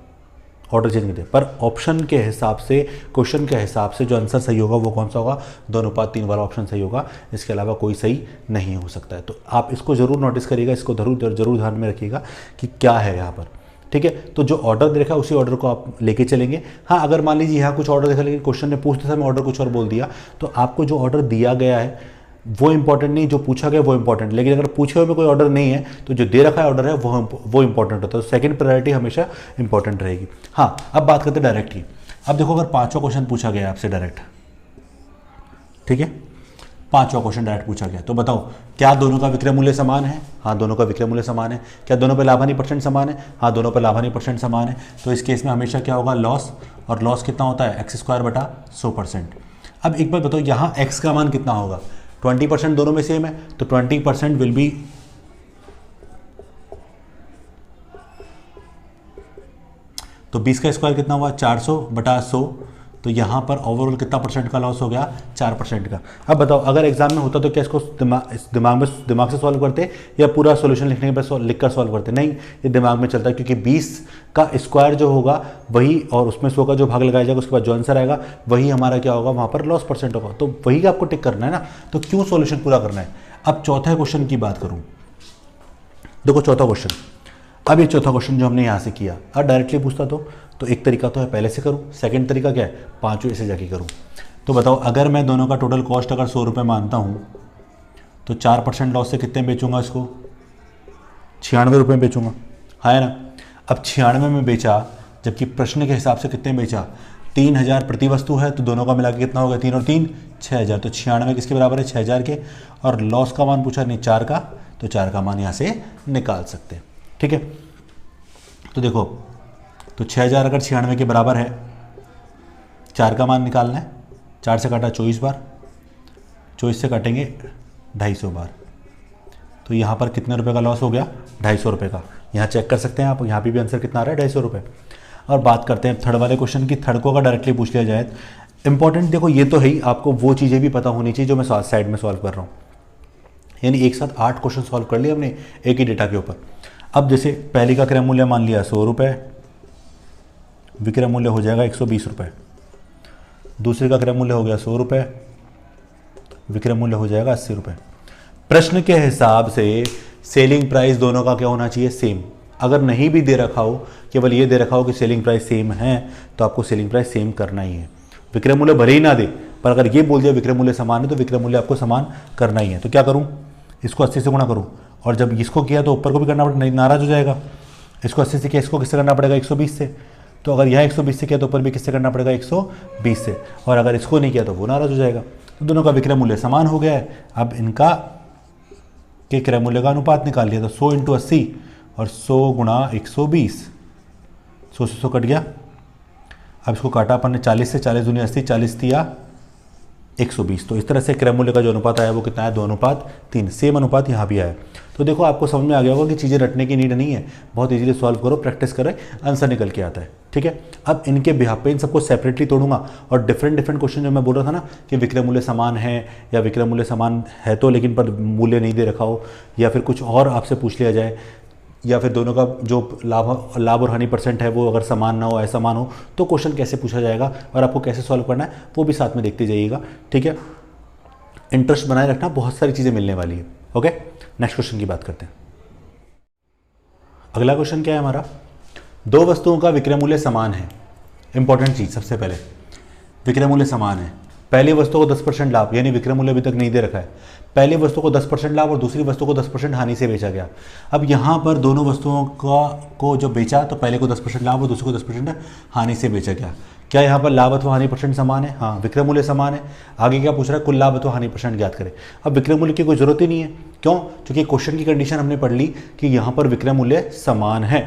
ऑर्डर चेंज कर दिया। पर ऑप्शन के हिसाब से, क्वेश्चन के हिसाब से जो आंसर सही होगा वो कौन सा होगा 2:3 वाला ऑप्शन सही होगा, इसके अलावा कोई सही नहीं हो सकता है। तो आप इसको जरूर नोटिस करिएगा, इसको जरूर ध्यान में रखिएगा कि क्या है यहाँ पर। ठीक है, तो जो ऑर्डर देखा उसी ऑर्डर को आप लेके चलेंगे। हाँ अगर मान लीजिए यहाँ कुछ ऑर्डर देखा लेकिन क्वेश्चन ने पूछते समय ऑर्डर कुछ और बोल दिया, तो आपको जो ऑर्डर दिया गया है वो इंपॉर्टेंट नहीं, जो पूछा गया वो इंपॉर्टेंट। लेकिन अगर पूछे हुए में कोई ऑर्डर नहीं है तो जो दे रखा है ऑर्डर है वो इंपॉर्टेंट होता है। तो सेकंड प्रायोरिटी हमेशा इंपॉर्टेंट रहेगी। हाँ अब बात करते हैं डायरेक्ट की। अब देखो अगर पांचवा क्वेश्चन पूछा गया आपसे डायरेक्ट, ठीक है, पांचवा क्वेश्चन डायरेक्ट पूछा गया, तो बताओ क्या दोनों का विक्रय मूल्य समान है? हाँ दोनों का विक्रय मूल्य समान है। क्या दोनों पर लाभानी परसेंट समान है? हाँ दोनों पर लाभानी परसेंट समान है। तो इस केस में हमेशा क्या होगा लॉस, और लॉस कितना होता है x² 100%। अब एक बार बताओ यहाँ x का मान कितना होगा, 20% दोनों में सेम है, तो 20% विल बी, तो 20 का स्क्वायर कितना हुआ 400/100। तो यहाँ पर ओवरऑल कितना परसेंट का लॉस हो गया 4% का। अब बताओ अगर एग्जाम में होता तो क्या इसको दिमाग से सॉल्व करते या पूरा सॉल्यूशन लिखने के बाद लिखकर सॉल्व करते? नहीं, ये दिमाग में चलता है, क्योंकि 20 का स्क्वायर जो होगा वही, और उसमें 100 का जो भाग लगाया जाएगा उसके बाद जो आंसर आएगा वही हमारा क्या होगा वहाँ पर लॉस परसेंट होगा। तो वही आपको टिक करना है ना, तो क्यों सॉल्यूशन पूरा करना है। अब चौथा क्वेश्चन की बात करूँ, देखो चौथा क्वेश्चन, अब ये चौथा क्वेश्चन जो हमने यहाँ से किया, अब डायरेक्टली पूछता तो एक तरीका तो है पहले से करूँ, सेकंड तरीका क्या है पाँचवें से जाके करूँ। तो बताओ अगर मैं दोनों का टोटल कॉस्ट अगर 100 रुपये मानता हूँ तो 4% लॉस से कितने बेचूंगा इसको 96 रुपये में बेचूंगा, है ना। अब 96 में बेचा, जबकि प्रश्न के हिसाब से कितने बेचा 3000 प्रति वस्तु है, तो दोनों का मिला के कितना होगा 3 और 3 6000। तो 96 किसके बराबर है 6000 के, और लॉस का मान पूछा नहीं 4 का, तो 4 का मान यहाँ से निकाल सकते हैं। ठीक है, तो देखो तो 6000 अगर 96 के बराबर है, 4 का मान निकालना है, 4 से काटा 24 बार, 24 से काटेंगे 250 बार, तो यहाँ पर कितने रुपए का लॉस हो गया 250 रुपये का। यहाँ चेक कर सकते हैं आप, यहाँ पे भी आंसर कितना आ रहा है 250 रुपये। और बात करते हैं थर्ड वाले क्वेश्चन की। थर्ड को अगर डायरेक्टली पूछ लिया जाए, इंपॉर्टेंट देखो ये तो है ही, आपको वो चीज़ें भी पता होनी चाहिए जो मैं साइड में सॉल्व कर रहा हूँ। यानी एक साथ 8 क्वेश्चन सॉल्व कर लिए हमने एक ही डेटा के ऊपर। अब जैसे पहली का क्रय मूल्य मान लिया 100 रुपये, विक्रय मूल्य हो जाएगा 120 रुपये। दूसरे का क्रय मूल्य हो गया 100 रुपये, विक्रय मूल्य हो जाएगा 80 रुपये। प्रश्न के हिसाब से सेलिंग प्राइस दोनों का क्या होना चाहिए सेम। अगर नहीं भी दे रखा हो, केवल ये दे रखा हो कि सेलिंग प्राइस सेम है, तो आपको सेलिंग प्राइस सेम करना ही है। विक्रय मूल्य भले ही ना दे, पर अगर ये बोल दिया विक्रय मूल्य समान है तो विक्रय मूल्य आपको समान करना ही है। तो क्या करूँ, इसको 80 से गुणा करूँ, और जब इसको किया तो ऊपर को भी करना पड़ेगा, नाराज हो जाएगा। इसको 80 से किया, इसको किससे करना पड़ेगा 120 से। तो अगर यहाँ 120 से किया तो ऊपर भी किससे करना पड़ेगा 120 से, और अगर इसको नहीं किया तो वो नाराज हो जाएगा। तो तो दोनों का विक्रय मूल्य समान हो गया है। अब इनका के क्रय मूल्य का अनुपात निकाल लिया, तो 100 × 80 और 100 × 120, 100 से 100 कट गया। अब इसको काटा अपन ने 40 से, 40 दूनी 80, 40 दिया 120। तो इस तरह से क्रय मूल्य का जो अनुपात आया वो कितना है, 2:3। सेम अनुपात यहाँ भी आया। तो देखो आपको समझ में आ गया होगा कि चीज़ें रटने की नीड नहीं है, बहुत इजीली सॉल्व करो, प्रैक्टिस करें, आंसर निकल के आता है। ठीक है, अब इनके बिहाफ पे इन सबको सेपरेटली तोड़ूंगा और डिफरेंट क्वेश्चन जो मैं बोल रहा था ना कि विक्रय मूल्य समान है या विक्रय मूल्य समान है तो लेकिन पर मूल्य नहीं दे रखा हो, या फिर कुछ और आपसे पूछ लिया जाए, या फिर दोनों का जो लाभ और हानि परसेंट है वो अगर समान ना हो, असमान हो, तो क्वेश्चन कैसे पूछा जाएगा और आपको कैसे सॉल्व करना है वो भी साथ में देखते जाइएगा। ठीक है, इंटरेस्ट बनाए रखना, बहुत सारी चीज़ें मिलने वाली है। ओके, नेक्स्ट क्वेश्चन की बात करते हैं। अगला क्वेश्चन क्या है हमारा, दो वस्तुओं का विक्रय मूल्य समान है। इंपॉर्टेंट चीज़, सबसे पहले विक्रय मूल्य समान है। पहली वस्तु को 10% लाभ, यानी विक्रय मूल्य अभी तक नहीं दे रखा है, पहली वस्तु को 10% लाभ और दूसरी वस्तु को 10% हानि से बेचा गया। अब यहाँ पर दोनों वस्तुओं को जो बेचा तो पहले को 10% लाभ और दूसरे को 10% हानि से बेचा गया। क्या यहाँ पर लाभ अथवा हानि परसेंट समान है? हाँ, विक्रय मूल्य समान है। आगे क्या पूछ रहा है, कुल लाभ अथवा हानि परसेंट ज्ञात करें। अब विक्रय मूल्य की कोई जरूरत ही नहीं है, क्यों? क्योंकि क्वेश्चन की कंडीशन हमने पढ़ ली कि यहाँ पर विक्रय मूल्य समान है।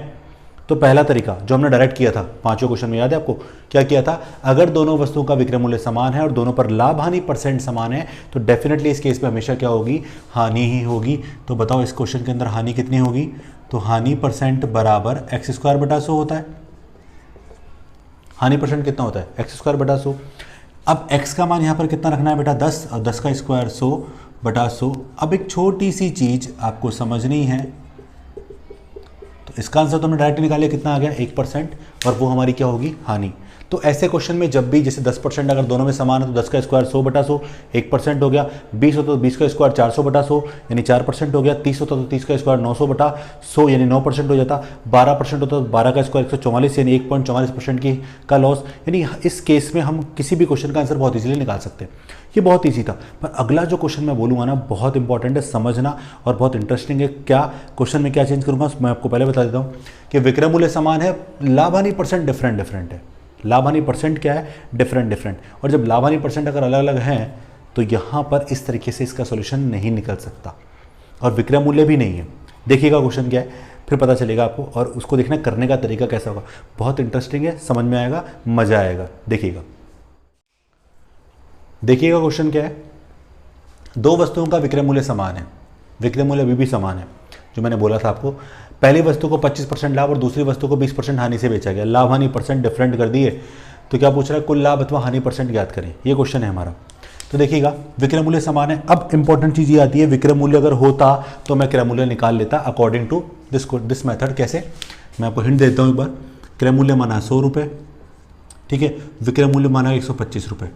तो पहला तरीका जो हमने डायरेक्ट किया था, पांचों क्वेश्चन में याद है आपको क्या किया था, अगर दोनों वस्तुओं का विक्रय मूल्य समान है और दोनों पर लाभ हानि परसेंट समान है तो डेफिनेटली इस केस में हमेशा क्या होगी, हानि ही होगी। तो बताओ इस क्वेश्चन के अंदर हानि कितनी होगी, तो हानि परसेंट बराबर x²/100 होता है। हानि परसेंट कितना होता है, x²/100। अब x का मान यहाँ पर कितना रखना है बेटा, 10, और 10 का स्क्वायर 100/100। अब एक छोटी सी चीज आपको समझनी है, तो इसका आंसर तो हमने डायरेक्ट निकाले, कितना आ गया 1%, और वो हमारी क्या होगी, हानि। तो ऐसे क्वेश्चन में जब भी जैसे 10% अगर दोनों में समान है तो 10 का स्क्वायर 100/100 1% हो गया, 20 होता तो 20 का स्क्वायर 400/100 यानी 4% हो गया, 30 होता तो 30 का स्क्वायर 900/100 यानी 9% हो जाता, 12% होता तो 12 का स्क्वायर 144 यानी 1.44% की का लॉस। यानी इस केस में हम किसी भी क्वेश्चन का आंसर बहुत ईजिली निकाल सकते हैं। ये बहुत ईजी था, पर अगला जो क्वेश्चन मैं बोलूँगा ना बहुत इंपॉर्टेंट है समझना और बहुत इंटरेस्टिंग है। क्या क्वेश्चन में क्या चेंज करूँगा मैं आपको पहले बता देता हूँ कि विक्रय मूल्य समान है, लाभ हानि परसेंट डिफरेंट है। लाभ हानि परसेंट क्या है, डिफरेंट। और जब लाभ हानि परसेंट अगर अलग अलग हैं तो यहाँ पर इस तरीके से इसका सॉल्यूशन नहीं निकल सकता, और विक्रय मूल्य भी नहीं है। देखिएगा क्वेश्चन क्या है, फिर पता चलेगा आपको, और उसको देखना करने का तरीका कैसा होगा, बहुत इंटरेस्टिंग है, समझ में आएगा, मजा आएगा। देखिएगा क्वेश्चन क्या है, दो वस्तुओं का विक्रय मूल्य समान है, विक्रय मूल्य अभी भी समान है जो मैंने बोला था आपको। पहली वस्तु को 25% लाभ और दूसरी वस्तु को 20% हानि से बेचा गया, लाभ हानि परसेंट डिफरेंट कर दिए। तो क्या पूछ रहा है, कुल लाभ अथवा हानि परसेंट ज्ञात करें, ये क्वेश्चन है हमारा। तो देखिएगा विक्रय मूल्य समान है। अब इंपॉर्टेंट चीज ये आती है, विक्रय मूल्य अगर होता तो मैं क्रय मूल्य निकाल लेता अकॉर्डिंग टू दिस मेथड। कैसे, मैं आपको हिंट देता हूँ एक बार। क्रय मूल्य माना 100 रुपये, ठीक है, विक्रय मूल्य माना 125 रुपये।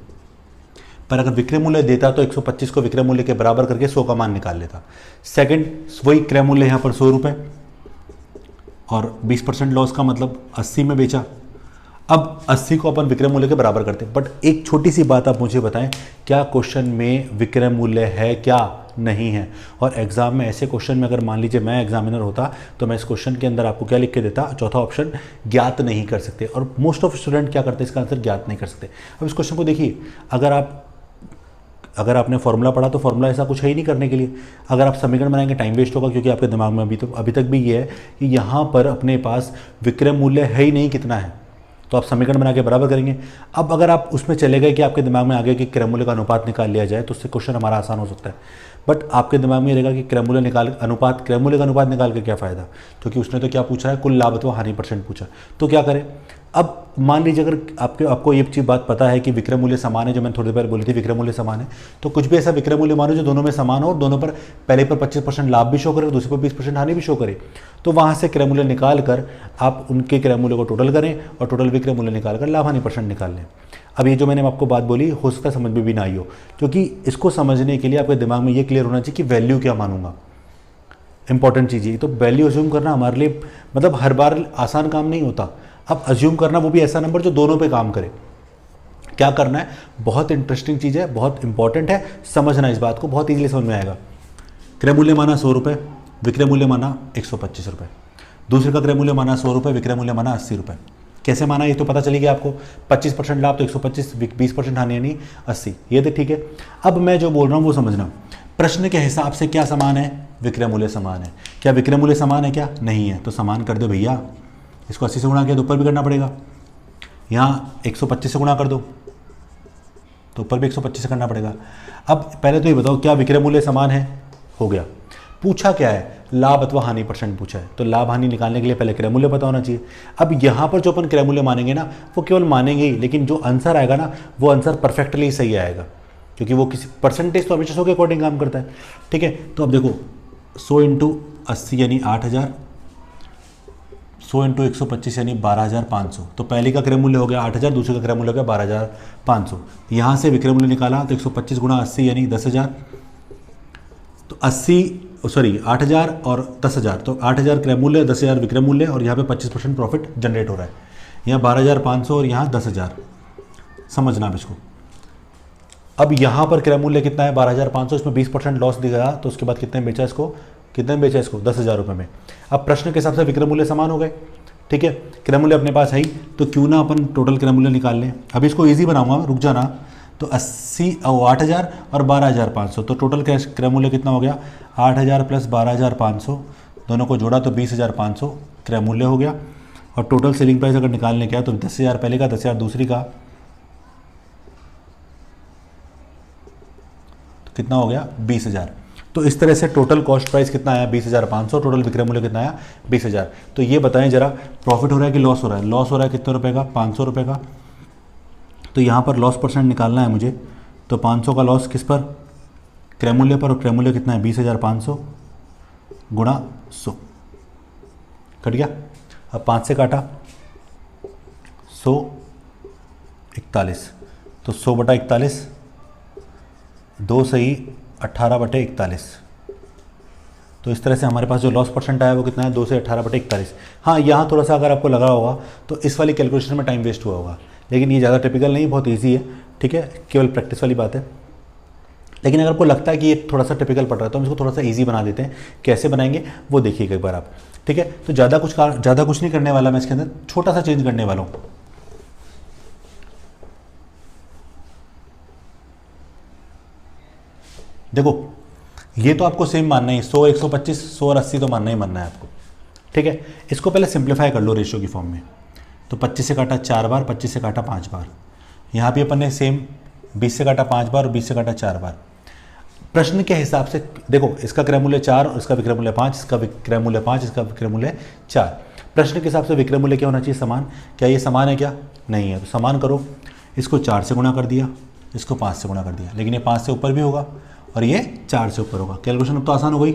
पर अगर विक्रय मूल्य देता तो 125 को विक्रय मूल्य के बराबर करके 100 का मान निकाल लेता। सेकंड, वही क्रय मूल्य यहाँ पर 100 रुपये और 20% लॉस का मतलब 80 में बेचा। अब 80 को अपन विक्रय मूल्य के बराबर करते हैं। बट एक छोटी सी बात आप मुझे बताएं, क्या क्वेश्चन में विक्रय मूल्य है, क्या नहीं है? और एग्जाम में ऐसे क्वेश्चन में अगर मान लीजिए मैं एग्जामिनर होता तो मैं इस क्वेश्चन के अंदर आपको क्या लिख के देता, चौथा ऑप्शन ज्ञात नहीं कर सकते। और मोस्ट ऑफ स्टूडेंट क्या करते हैं, इसका आंसर ज्ञात नहीं कर सकते। अब इस क्वेश्चन को देखिए, अगर आपने फॉर्मूला पढ़ा तो फॉर्मूला ऐसा कुछ है ही नहीं करने के लिए। अगर आप समीकरण बनाएंगे टाइम वेस्ट होगा, क्योंकि आपके दिमाग में अभी तक भी ये है कि यहाँ पर अपने पास विक्रय मूल्य है ही नहीं कितना है, तो आप समीकरण बना के बराबर करेंगे। अब अगर आप उसमें चले गए कि आपके दिमाग में आ गया कि क्रय मूल्य का अनुपात निकाल लिया जाए तो उससे क्वेश्चन हमारा आसान हो सकता है। बट आपके दिमाग में रहेगा कि क्रय मूल्य का अनुपात निकाल के क्या फ़ायदा, क्योंकि उसने तो क्या पूछा है, कुल लाभ अथवा हानि परसेंट पूछा। तो क्या करें, अब मान लीजिए अगर आपको ये चीज़ बात पता है कि विक्रय मूल्य समान है, जो मैंने थोड़ी देर पहले बोली थी विक्रय मूल्य समान है, तो कुछ भी ऐसा विक्रय मूल्य मानो जो दोनों में समान हो और दोनों पर पहले पर 25% लाभ भी शो करे और दूसरे पर 20% हानि भी शो करे। तो वहाँ से क्रय मूल्य निकाल कर आप उनके क्रय मूल्य को टोटल करें और टोटल विक्रय मूल्य निकाल कर लाभ हानि परसेंट निकाल लें। अब ये जो मैंने आपको बात बोली हो सकता है समझ में भी ना आई हो, क्योंकि इसको समझने के लिए आपके दिमाग में ये क्लियर होना चाहिए कि वैल्यू क्या मानूंगा। इंपॉर्टेंट चीज़ है, तो वैल्यू अज्यूम करना हमारे लिए मतलब हर बार आसान काम नहीं होता। अब अज्यूम करना वो भी ऐसा नंबर जो दोनों पे काम करे। क्या करना है, बहुत इंटरेस्टिंग चीज़ है, बहुत इंपॉर्टेंट है, समझना इस बात को, बहुत इजीली समझ में आएगा। क्रय मूल्य माना 100 रुपये, विक्रय मूल्य माना 125 रुपये। दूसरे का क्रय मूल्य माना 100 रुपये, विक्रय मूल्य माना 80 रुपये। कैसे माना ये तो पता चली गया आपको। 25% लाभ तो 125, 20% हानि यानी 80, ये तो ठीक है। अब मैं जो बोल रहा हूँ वो समझना, प्रश्न के हिसाब से क्या समान है, विक्रय मूल्य समान है। क्या विक्रय मूल्य समान है क्या, नहीं है, तो समान कर दो भैया। इसको 80 से गुणा किया तो ऊपर भी करना पड़ेगा, यहाँ 125 से गुणा कर दो तो ऊपर भी 125 से करना पड़ेगा। अब पहले तो ये बताओ क्या विक्रय मूल्य समान है, हो गया। पूछा क्या है, लाभ अथवा हानि परसेंट पूछा है, तो लाभ हानि निकालने के लिए पहले क्रय मूल्य पता होना चाहिए। अब यहाँ पर जो अपन क्रय मूल्य मानेंगे ना, वो केवल मानेंगे ही, लेकिन जो आंसर आएगा ना वो आंसर परफेक्टली सही आएगा, क्योंकि वो किसी परसेंटेज तो हमेशा 100 के अकॉर्डिंग काम करता है, ठीक है। तो अब देखो 100 × 80 यानी 8000, 100 × 125 यानी 12500। तो पहले का क्रय मूल्य हो गया 8000, दूसरे का क्रय मूल्य हो गया 12500। यहाँ से विक्रय मूल्य निकाला तो 125 × 80 यानी 10000, तो 8000 और 10000, तो 8000 क्रय मूल्य, 10000 विक्रय मूल्य, और यहाँ पे 25% प्रॉफिट जनरेट हो रहा है। यहाँ 12500 और यहाँ 10000, समझना आप इसको। अब यहाँ पर क्रय मूल्य कितना है 12500, इसमें 20% लॉस दिया, तो उसके बाद कितने बेचा इसको, कितने बेचा इसको 10,000 रुपये में। अब प्रश्न के हिसाब से विक्रय मूल्य समान हो गए, ठीक है। क्रय मूल्य अपने पास है ही, तो क्यों ना अपन टोटल क्रय मूल्य निकाल लें। अभी इसको ईजी बनाऊंगा, रुक जाना। तो 8000 और 12500, तो टोटल क्रय मूल्य कितना हो गया 8000 + 12500, दोनों को जोड़ा तो 20500 क्रय मूल्य हो गया। और टोटल सेलिंग प्राइस अगर निकालने क्या तो 10,000 पहले का, 10,000 दूसरी का, तो कितना हो गया 20,000। तो इस तरह से टोटल कॉस्ट प्राइस कितना आया 20,500, टोटल विक्रय मूल्य कितना आया 20,000। तो ये बताएं जरा, प्रॉफिट हो रहा है कि लॉस हो रहा है, लॉस हो रहा है कितने रुपए का 500 रुपये का। तो यहाँ पर लॉस परसेंट निकालना है मुझे, तो 500 का लॉस किस पर, क्रय मूल्य पर, और क्रय मूल्य कितना है 20,500 × 100, कट गया। अब 5 से काटा 141, तो 100/41, 2 सही 18/41। तो इस तरह से हमारे पास जो लॉस परसेंट आया वो कितना है 2 से 18/41। हाँ, यहाँ थोड़ा सा अगर आपको लगा होगा तो इस वाली कैलकुलेशन में टाइम वेस्ट हुआ होगा, लेकिन ये ज़्यादा टिपिकल नहीं, बहुत इजी है, ठीक है, केवल प्रैक्टिस वाली बात है। लेकिन अगर आपको लगता है कि ये थोड़ा सा टिपिकल पड़ रहा है तो हम इसको थोड़ा सा इजी बना देते हैं। कैसे बनाएंगे वो देखिएगा एक बार आप, ठीक है। तो ज़्यादा कुछ नहीं करने वाला मैं इसके अंदर, छोटा सा चेंज करने वाला हूँ। देखो ये तो आपको सेम मानना है, 100, 125, 100 और 80 तो मानना ही मानना है आपको, ठीक है। इसको पहले सिंप्लीफाई कर लो रेशियो की फॉर्म में। तो 25 से काटा 4 बार, 25 से काटा 5 बार, यहाँ भी अपन ने सेम 20 से काटा 5 बार और 20 से काटा 4 बार। प्रश्न के हिसाब से देखो, इसका क्रय मूल्य 4 और इसका विक्रय मूल्य 5, इसका विक्रय मूल्य 5, इसका विक्रय मूल्य 4। प्रश्न के हिसाब से विक्रय मूल्य क्या होना चाहिए समान। क्या ये समान है क्या, नहीं है, तो समान करो। इसको 4 से गुणा कर दिया, इसको 5 से गुणा कर दिया, लेकिन ये 5 से ऊपर भी होगा और ये 4 से ऊपर होगा। कैलकुलेशन अब तो आसान हो गई,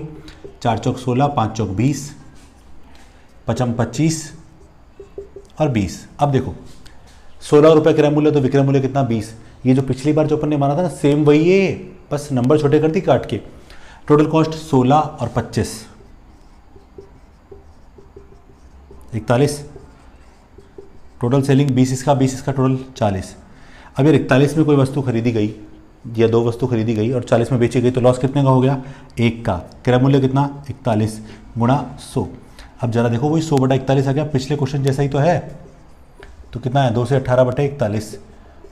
4 चौक 16, 5 चौक 20, 5 25 और 20। अब देखो 16 रुपये क्रय मूल्य, तो विक्रय मूल्य कितना 20। ये जो पिछली बार जो अपन ने माना था ना सेम वही है, बस नंबर छोटे कर दी काट के। टोटल कॉस्ट 16 और 25 41, टोटल सेलिंग 20 इसका, 20 इसका, टोटल 40। अब ये 41 में कोई वस्तु खरीदी गई या 2 वस्तु खरीदी गई और 40 में बेची गई, तो लॉस कितने का हो गया 1 का। क्रय मूल्य कितना 41 × 100। अब जरा देखो वही 100/41 आ गया, पिछले क्वेश्चन जैसा ही तो है। तो कितना है 2 से 18/41,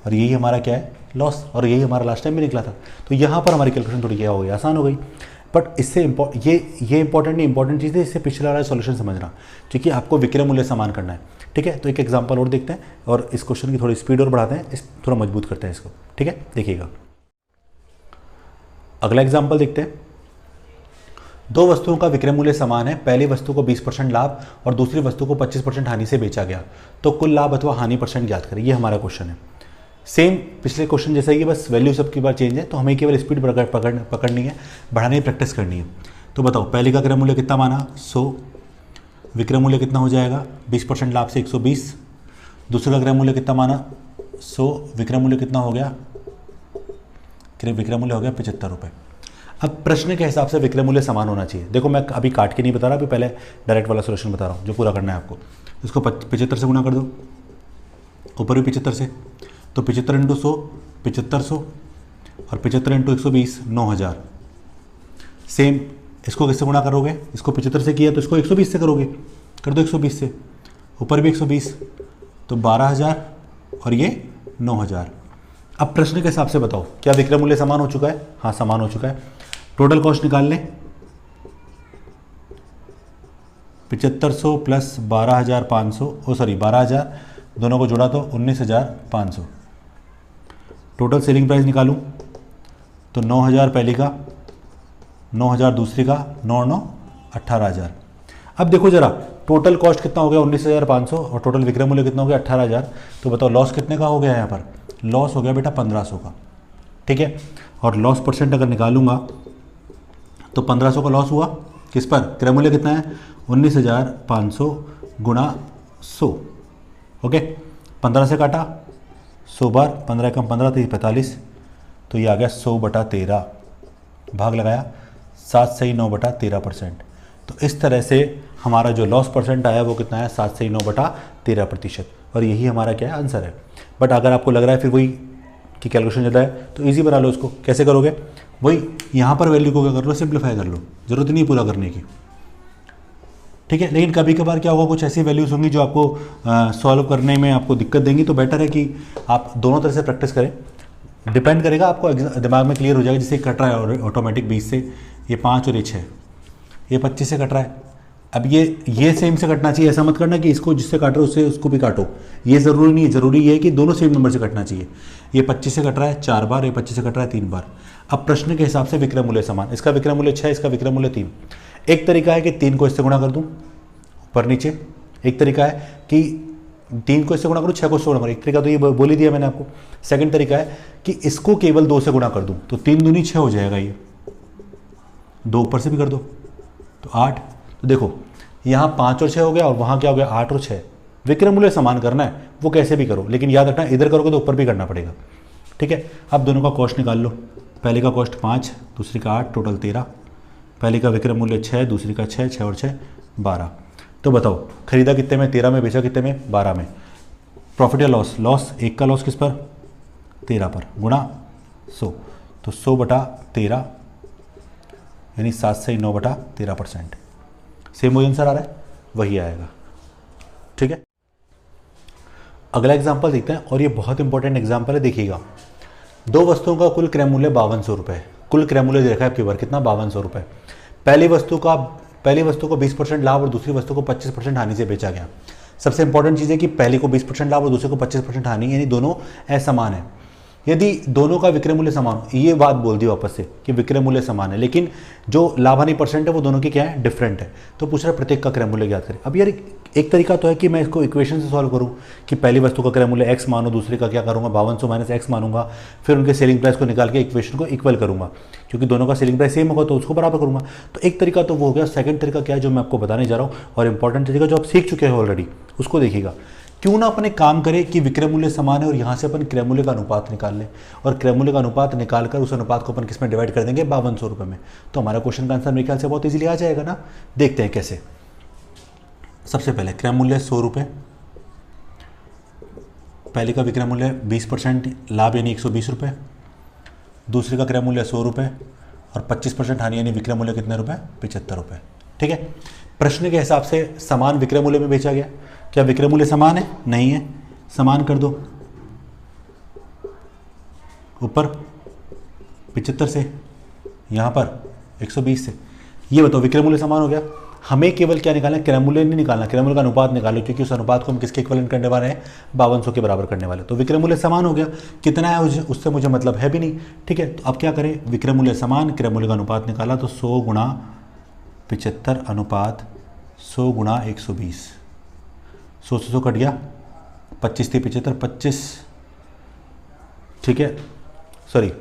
और यही हमारा क्या है लॉस, और यही हमारा लास्ट टाइम भी निकला था। तो यहाँ पर हमारी कैलकुलेशन थोड़ी क्या हो गई, आसान हो गई। बट इससे ये इंपॉर्टेंट नहीं, इंपॉर्टेंट चीज़ है इससे पिछले वाला सॉल्यूशन समझना, क्योंकि आपको विक्रय मूल्य समान करना है, ठीक है। तो एक एग्जांपल और देखते हैं और इस क्वेश्चन की थोड़ी स्पीड और बढ़ाते हैं, थोड़ा मजबूत करते हैं इसको, ठीक है। देखिएगा अगला एग्जाम्पल देखते हैं। 2 वस्तुओं का विक्रय मूल्य समान है, पहली वस्तु को 20% लाभ और दूसरी वस्तु को 25% हानि से बेचा गया, तो कुल लाभ अथवा हानि परसेंट ज्ञात करें। ये हमारा क्वेश्चन है, सेम पिछले क्वेश्चन जैसा ही, बस वैल्यू सबकी बार चेंज है। तो हमें केवल स्पीड पकड़नी है, बढ़ाने की प्रैक्टिस करनी है। तो बताओ पहले का क्रय मूल्य कितना माना 100, विक्रय मूल्य कितना हो जाएगा 20% लाभ से 120। दूसरे का क्रय मूल्य कितना माना 100, विक्रय मूल्य कितना हो गया, विक्रय मूल्य हो गया 75 रुपये। अब प्रश्न के हिसाब से विक्रय मूल्य समान होना चाहिए। देखो मैं अभी काट के नहीं बता रहा, अभी पहले डायरेक्ट वाला सोल्यूशन बता रहा हूँ जो पूरा करना है आपको। इसको 75 से गुणा कर दो, ऊपर भी 75 से, तो 75 × 100 7500 और 75 × 120 9000। सेम इसको किससे गुणा करोगे, इसको 75 से किया तो इसको 120 से करोगे, कर दो 120 से, ऊपर भी 120 तो 12,000 और ये 9,000। अब प्रश्न के हिसाब से बताओ क्या विक्रय मूल्य समान हो चुका है? हाँ समान हो चुका है। टोटल कॉस्ट निकाल लें, 7500 प्लस 12,500, ओ सॉरी 12,000, दोनों को जोड़ा तो 19,500। टोटल सेलिंग प्राइस निकालूं तो 9,000 पहली का, 9,000 दूसरी का, 9 18,000। अब देखो जरा टोटल कॉस्ट कितना हो गया 19,500 और टोटल विक्रय मूल्य कितना हो गया 18,000। तो बताओ लॉस कितने का हो गया यहाँ पर? लॉस हो गया बेटा 1500 का। ठीक है, और लॉस परसेंट अगर निकालूंगा तो 1500 का लॉस हुआ किस पर? क्रय मूल्य कितना है 19,500 गुणा 100। ओके, 15 से काटा 100 बार, 15 कम 15 तो 45, तो ये आ गया 100/13। भाग लगाया 7 से 9/13%। तो इस तरह से हमारा जो लॉस परसेंट आया वो कितना है 7 से 9/13%। और यही हमारा क्या है आंसर है। बट अगर आपको लग रहा है फिर वही कि कैलकुलेशन ज़्यादा है तो इजी बना लो इसको। कैसे करोगे? वही यहाँ पर वैल्यू को क्या कर लो, सिंप्लीफाई कर लो, जरूरत नहीं पूरा करने की। ठीक है, लेकिन कभी कभार क्या होगा, कुछ ऐसी वैल्यूज़ होंगी जो आपको सॉल्व करने में आपको दिक्कत देंगी, तो बेटर है कि आप दोनों तरह से प्रैक्टिस करें। डिपेंड करेगा, आपको दिमाग में क्लियर हो जाएगा। जैसे कट रहा है ऑटोमेटिक 20 से, ये 5 और ये 6, ये 25 से कट रहा है। अब ये सेम से कटना चाहिए, ऐसा मत करना कि इसको जिससे काट रहे हो उससे उसको भी काटो, ये ज़रूरी नहीं है। ज़रूरी ये है कि दोनों सेम नंबर से कटना चाहिए। ये 25 से कट रहा है 4 बार, ये 25 से कट रहा है 3 बार। अब प्रश्न के हिसाब से विक्रय मूल्य समान, इसका विक्रय मूल्य 6, इसका विक्रय मूल्य 3। एक तरीका है कि 3 को इससे गुणा कर दूँ ऊपर नीचे, एक तरीका है कि 3 को इससे गुणा करूँ, 6 को इससे गुणा करूँ। एक तरीका तो ये बोल ही दिया मैंने आपको। सेकंड तरीका है कि इसको केवल 2 से गुणा कर दूँ, तो 3 दूनी 6 हो जाएगा। ये 2 ऊपर से भी कर दो तो 8। तो देखो यहाँ 5 और 6 हो गया और वहाँ क्या हो गया 8 और 6। विक्रय मूल्य समान करना है, वो कैसे भी करो, लेकिन याद रखना इधर करोगे तो ऊपर भी करना पड़ेगा। ठीक है, अब दोनों का कॉस्ट निकाल लो। पहले का कॉस्ट 5, दूसरी का 8, टोटल 13। पहले का विक्रय मूल्य 6, दूसरी का 6, 6 और 6 12। तो बताओ खरीदा कितने में? 13 में। बेचा कितने में? 12 में। प्रॉफिट या लॉस? लॉस, एक का लॉस किस पर? 13 पर, गुणा 100, तो 100/13 यानी 7 से 9/13%। सेम वही आंसर आ रहा है, वही आएगा। ठीक है, अगला एग्जांपल देखते हैं और ये बहुत इंपॉर्टेंट एग्जांपल है, देखिएगा। 2 वस्तुओं का कुल क्रय मूल्य 5200 रुपये। कुल क्रय मूल्य देखा है आपके बार कितना? 5200 रुपये। पहली वस्तु को 20% लाभ और दूसरी वस्तु को 25% हानि से बेचा गया। सबसे इंपॉर्टेंट चीज़ है कि पहली को 20% लाभ और दूसरे को 25% हानि, यानी दोनों असमान है। यदि दोनों का विक्रय मूल्य समान हो, ये बात बोल दी वापस से कि विक्रय मूल्य समान है, लेकिन जो लाभ हानि परसेंट है वो दोनों की क्या है? डिफरेंट है। तो पूछ रहा है प्रत्येक का क्रय मूल्य ज्ञात करें। अब यार एक तरीका तो है कि मैं इसको इक्वेशन से सॉल्व करूं कि पहली वस्तु का क्रय मूल्य x मानो, दूसरी का क्या करूंगा 5200 - x मानूंगा, फिर उनके सेलिंग प्राइस को निकाल के इक्वेशन को इक्वल करूंगा, क्योंकि दोनों का सेलिंग प्राइस सेम होगा तो उसको बराबर करूंगा। तो एक तरीका तो वो हो गया। सेकंड तरीका क्या है जो मैं आपको बताने जा रहा हूँ, और इंपॉर्टेंट तरीका जो आप सीख चुके हो ऑलरेडी, उसको देखिएगा। क्यों ना अपने काम करें कि विक्रय मूल्य समान है और यहाँ से अपन क्रय मूल्य का अनुपात निकाल लें, और क्रय मूल्य का अनुपात निकाल कर उस अनुपात को अपन किस में डिवाइड कर देंगे? 5200 रुपये में। तो हमारा क्वेश्चन का आंसर मेरे ख्याल से बहुत इजीली आ जाएगा ना। देखते हैं कैसे। सबसे पहले क्रय मूल्य 100 रुपये, पहले का विक्रय मूल्य 20% लाभ यानी 120 रुपये, दूसरे का क्रय मूल्य 100 रुपये और 25% हानि यानी विक्रय मूल्य कितने रुपए? 75 रुपये। ठीक है, प्रश्न के हिसाब से समान विक्रय मूल्य में बेचा गया। क्या विक्रय मूल्य समान है? नहीं है, समान कर दो। ऊपर 75 से, यहाँ पर 120 से। ये बताओ विक्रय मूल्य समान हो गया। हमें केवल क्या निकालना है? क्रय मूल्य नहीं निकालना, क्रय मूल्य का अनुपात निकालो, क्योंकि उस अनुपात को हम किसके इक्विवेलेंट करने वाले हैं? 5200 के बराबर करने वाले। तो विक्रय मूल्य समान हो गया। कितना है उससे मुझे मतलब है भी नहीं। ठीक है, तो अब क्या करें? विक्रय मूल्य समान, क्रय मूल्य का अनुपात निकाला, तो 100 गुणा 75 अनुपात 100 गुणा 120। 100 से 100 कट गया, 25 थी 75, 25। ठीक है, सॉरी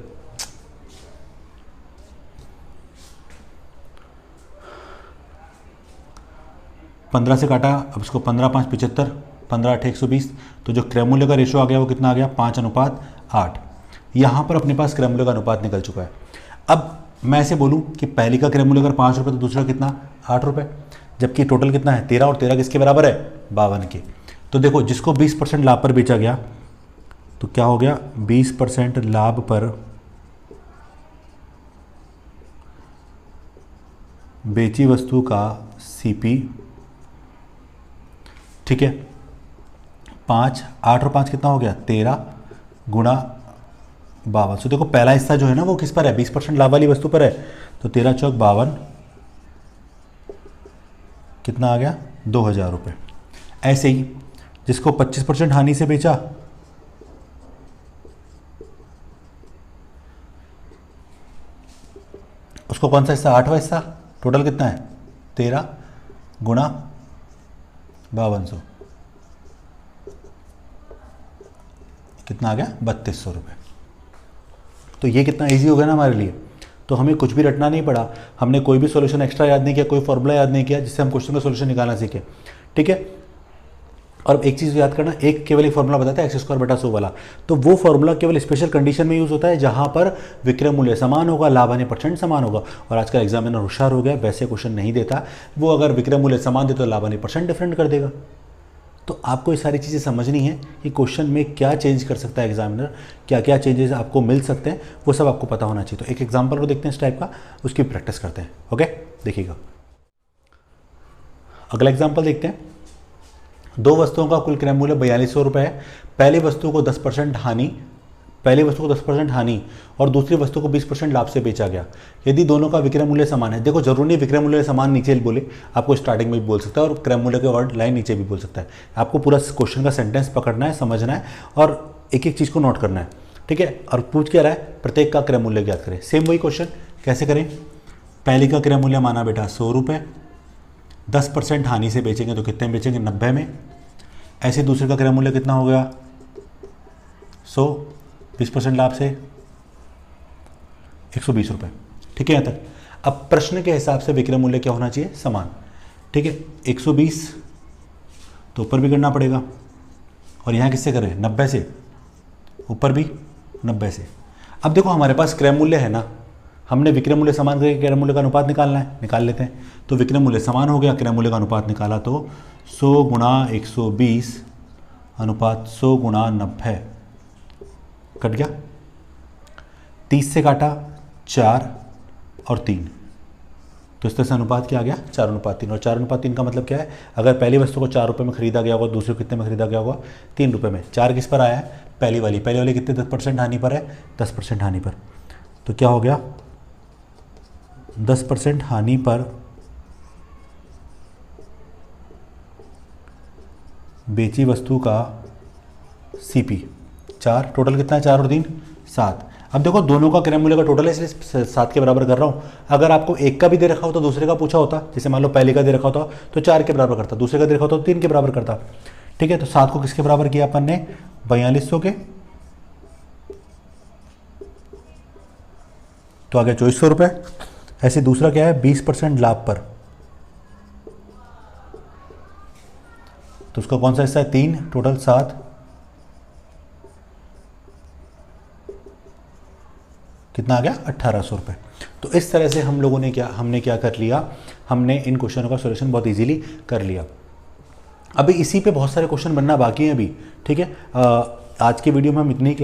15 से काटा, अब इसको 15 5 75, 15 8 120। तो जो क्रय मूल्य का रेशो आ गया वो कितना आ गया? 5:8। यहाँ पर अपने पास क्रय मूल्य का अनुपात निकल चुका है। अब मैं ऐसे बोलूँ कि पहली का क्रय मूल्य अगर 5 रुपये तो दूसरा कितना? 8 रुपये, जबकि टोटल कितना है? 13, और 13 किसके बराबर है? 52 के। तो देखो जिसको 20% लाभ पर बेचा गया तो क्या हो गया? 20% लाभ पर बेची वस्तु का सीपी, ठीक है, 5, 8 और 5 कितना हो गया 13 गुणा 52। तो देखो पहला हिस्सा जो है ना वो किस पर है, 20% लाभ वाली वस्तु पर है, तो 13 चौक 52 कितना आ गया 2000 रुपये। ऐसे ही जिसको 25% हानि से बेचा, उसको कौन सा हिस्सा, 8वां हिस्सा, टोटल कितना है 13 गुणा 5200 कितना आ गया 3200 रुपये। तो ये कितना इजी हो गया ना हमारे लिए। तो हमें कुछ भी रटना नहीं पड़ा, हमने कोई भी सॉल्यूशन एक्स्ट्रा याद नहीं किया, कोई फॉर्मूला याद नहीं किया जिससे हम क्वेश्चन का सॉल्यूशन निकालना सीखे। ठीक है, और एक चीज़ याद करना, एक केवल एक फॉर्मूला बताता है x² / 100 वाला, तो वो फॉर्मूला केवल स्पेशल कंडीशन में यूज़ होता है जहाँ पर विक्रय मूल्य समान होगा, लाभ हानि % समान होगा। और आज का एग्जामिनर होशियार हो गया, वैसे क्वेश्चन नहीं देता, वो अगर विक्रय मूल्य समान दे तो लाभ हानि % डिफरेंट कर देगा। तो आपको ये सारी चीज़ें समझनी है कि क्वेश्चन में क्या चेंज कर सकता है एग्जामिनर, क्या क्या चेंजेस आपको मिल सकते हैं, वो सब आपको पता होना चाहिए। तो एक एग्जाम्पल को देखते हैं इस टाइप का, उसकी प्रैक्टिस करते हैं। ओके, देखिएगा अगला एग्जाम्पल देखते हैं। 2 वस्तुओं का कुल क्रय मूल्य 4200 रुपये है। पहली वस्तु को 10% हानि और दूसरी वस्तु को 20% लाभ से बेचा गया। यदि दोनों का विक्रय मूल्य समान है, देखो जरूरी नहीं विक्रय मूल्य समान नीचे बोले, आपको स्टार्टिंग में भी बोल सकता है और क्रय मूल्य के वर्ड लाइन नीचे भी बोल सकता है। आपको पूरा क्वेश्चन का सेंटेंस पकड़ना है, समझना है और एक एक चीज़ को नोट करना है। ठीक है, और पूछ क्या रहा है, प्रत्येक का क्रय मूल्य ज्ञात करें। सेम वही क्वेश्चन कैसे करें, पहली का क्रय मूल्य माना बेटा 100 रुपये, 10% हानि से बेचेंगे तो कितने में बेचेंगे 90 में। ऐसे दूसरे का क्रय मूल्य कितना हो गया 100, 20% लाभ से 120 रुपये। ठीक है यहाँ तक। अब प्रश्न के हिसाब से विक्रय मूल्य क्या होना चाहिए, समान। ठीक है, 120 तो ऊपर भी करना पड़ेगा और यहाँ किससे करें 90 से, ऊपर भी 90 से। अब देखो हमारे पास क्रय मूल्य है ना, हमने विक्रय मूल्य समान करके क्रय मूल्य का अनुपात निकालना है, निकाल लेते हैं। तो विक्रय मूल्य समान हो गया, क्रय मूल्य का अनुपात निकाला तो 100 गुणा 120 अनुपात 100 गुणा 90 कट गया। 30 से काटा 4 और 3, तो इस तरह से अनुपात क्या आ गया 4:3। और 4:3 का मतलब क्या है, अगर पहली वस्तु को 4 रुपये में खरीदा गया होगा, दूसरे को कितने में खरीदा गया होगा 3 रुपये में। 4 किस पर आया है, पहली वाली कितने 10% हानि पर है, 10% हानि पर। तो क्या हो गया 10% हानि पर बेची वस्तु का CP 4, टोटल कितना है 4 और 3 7। अब देखो दोनों का क्रय मूल्य का टोटल है इसलिए 7 के बराबर कर रहा हूँ। अगर आपको एक का भी दे रखा हो तो दूसरे का पूछा होता, जैसे मान लो पहले का दे रखा होता तो 4 के बराबर करता, दूसरे का दे रखा होता तो 3 के बराबर करता। ठीक है, तो 7 को किसके बराबर किया अपन ने 4200 के, तो आ गया 2400 रुपये। ऐसे दूसरा क्या है 20% लाभ पर, तो उसका कौन सा हिस्सा है 3, टोटल 7, कितना आ गया 1800 रुपये। तो इस तरह से हम लोगों ने हमने क्या कर लिया, हमने इन क्वेश्चनों का सॉल्यूशन बहुत इजीली कर लिया। अभी इसी पे बहुत सारे क्वेश्चन बनना बाकी हैं अभी। ठीक है, आज के वीडियो में हम इतने ही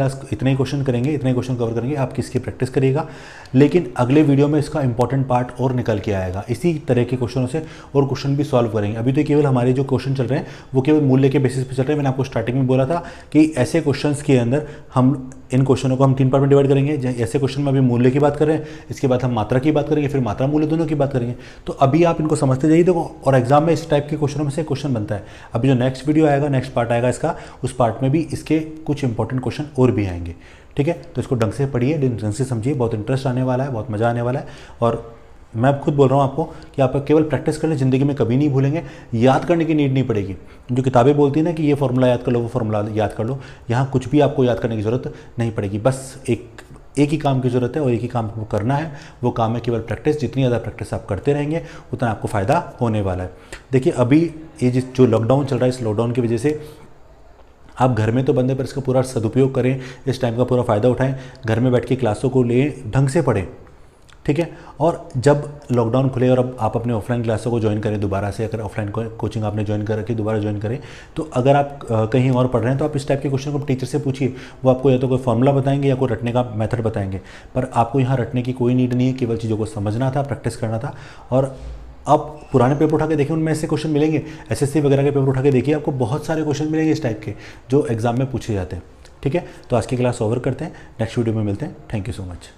क्वेश्चन करेंगे, इतने ही क्वेश्चन कवर करेंगे, आप किसकी प्रैक्टिस करिएगा। लेकिन अगले वीडियो में इसका इंपॉर्टेंट पार्ट और निकल के आएगा, इसी तरह के क्वेश्चनों से और क्वेश्चन भी सॉल्व करेंगे। अभी तो केवल हमारे जो क्वेश्चन चल रहे हैं वो केवल मूल्य के बेसिस पे चल रहे हैं। मैंने आपको स्टार्टिंग में बोला था कि ऐसे क्वेश्चन के अंदर हम इन क्वेश्चनों को हम 3 पार्ट में डिवाइड करेंगे। ऐसे क्वेश्चन में अभी मूल्य की बात कर रहे हैं, इसके बाद हम मात्रा की बात करेंगे, फिर मात्रा मूल्य दोनों की बात करेंगे। तो अभी आप इनको समझते जाइए, देखो और एग्जाम में इस टाइप के क्वेश्चनों में से क्वेश्चन बनता है। अभी जो नेक्स्ट वीडियो आएगा, नेक्स्ट पार्ट आएगा इसका, उस पार्ट में भी इसके कुछ इंपॉर्टेंट क्वेश्चन और भी आएंगे। ठीक है, तो इसको ढंग से पढ़िए, ढंग से समझिए, बहुत इंटरेस्ट आने वाला है, बहुत मज़ा आने वाला है। और मैं खुद बोल रहा हूँ आपको कि आप केवल प्रैक्टिस करने, ज़िंदगी में कभी नहीं भूलेंगे। याद करने की नीड नहीं पड़ेगी। जो किताबें बोलती हैं ना कि ये फॉर्मूला याद कर लो, वो फॉर्मूला याद कर लो, यहाँ कुछ भी आपको याद करने की ज़रूरत नहीं पड़ेगी। बस एक ही काम की ज़रूरत है और एक ही काम को करना है। वो काम है केवल प्रैक्टिस। जितनी ज़्यादा प्रैक्टिस आप करते रहेंगे उतना आपको फ़ायदा होने वाला है। देखिए अभी ये जो लॉकडाउन चल रहा है, इस लॉकडाउन की वजह से आप घर में तो बंदे, पर इसका पूरा सदुपयोग करें, इस टाइम का पूरा फ़ायदा उठाएं, घर में बैठ के क्लासों को लें, ढंग से पढ़ें। ठीक है, और जब लॉकडाउन खुले और अब आप अपने ऑफलाइन क्लासों को ज्वाइन करें दोबारा से, अगर ऑफलाइन कोचिंग आपने ज्वाइन कर रखी दोबारा ज्वाइन करें, तो अगर आप कहीं और पढ़ रहे हैं तो आप इस टाइप के क्वेश्चन को टीचर से पूछिए। वो आपको या तो कोई फॉर्मूला बताएंगे या कोई रटने का मेथड बताएंगे, पर आपको यहाँ रटने की कोई नीड नहीं है। केवल चीज़ों को समझना था, प्रैक्टिस करना था और आप पुराने पेपर उठा के देखिए, उनमें ऐसे क्वेश्चन मिलेंगे। एसएससी वगैरह के पेपर उठा के देखिए, आपको बहुत सारे क्वेश्चन मिलेंगे इस टाइप के जो एग्जाम में पूछे जाते हैं। ठीक है, तो आज की क्लास ओवर करते हैं, नेक्स्ट वीडियो में मिलते हैं। Thank you so much.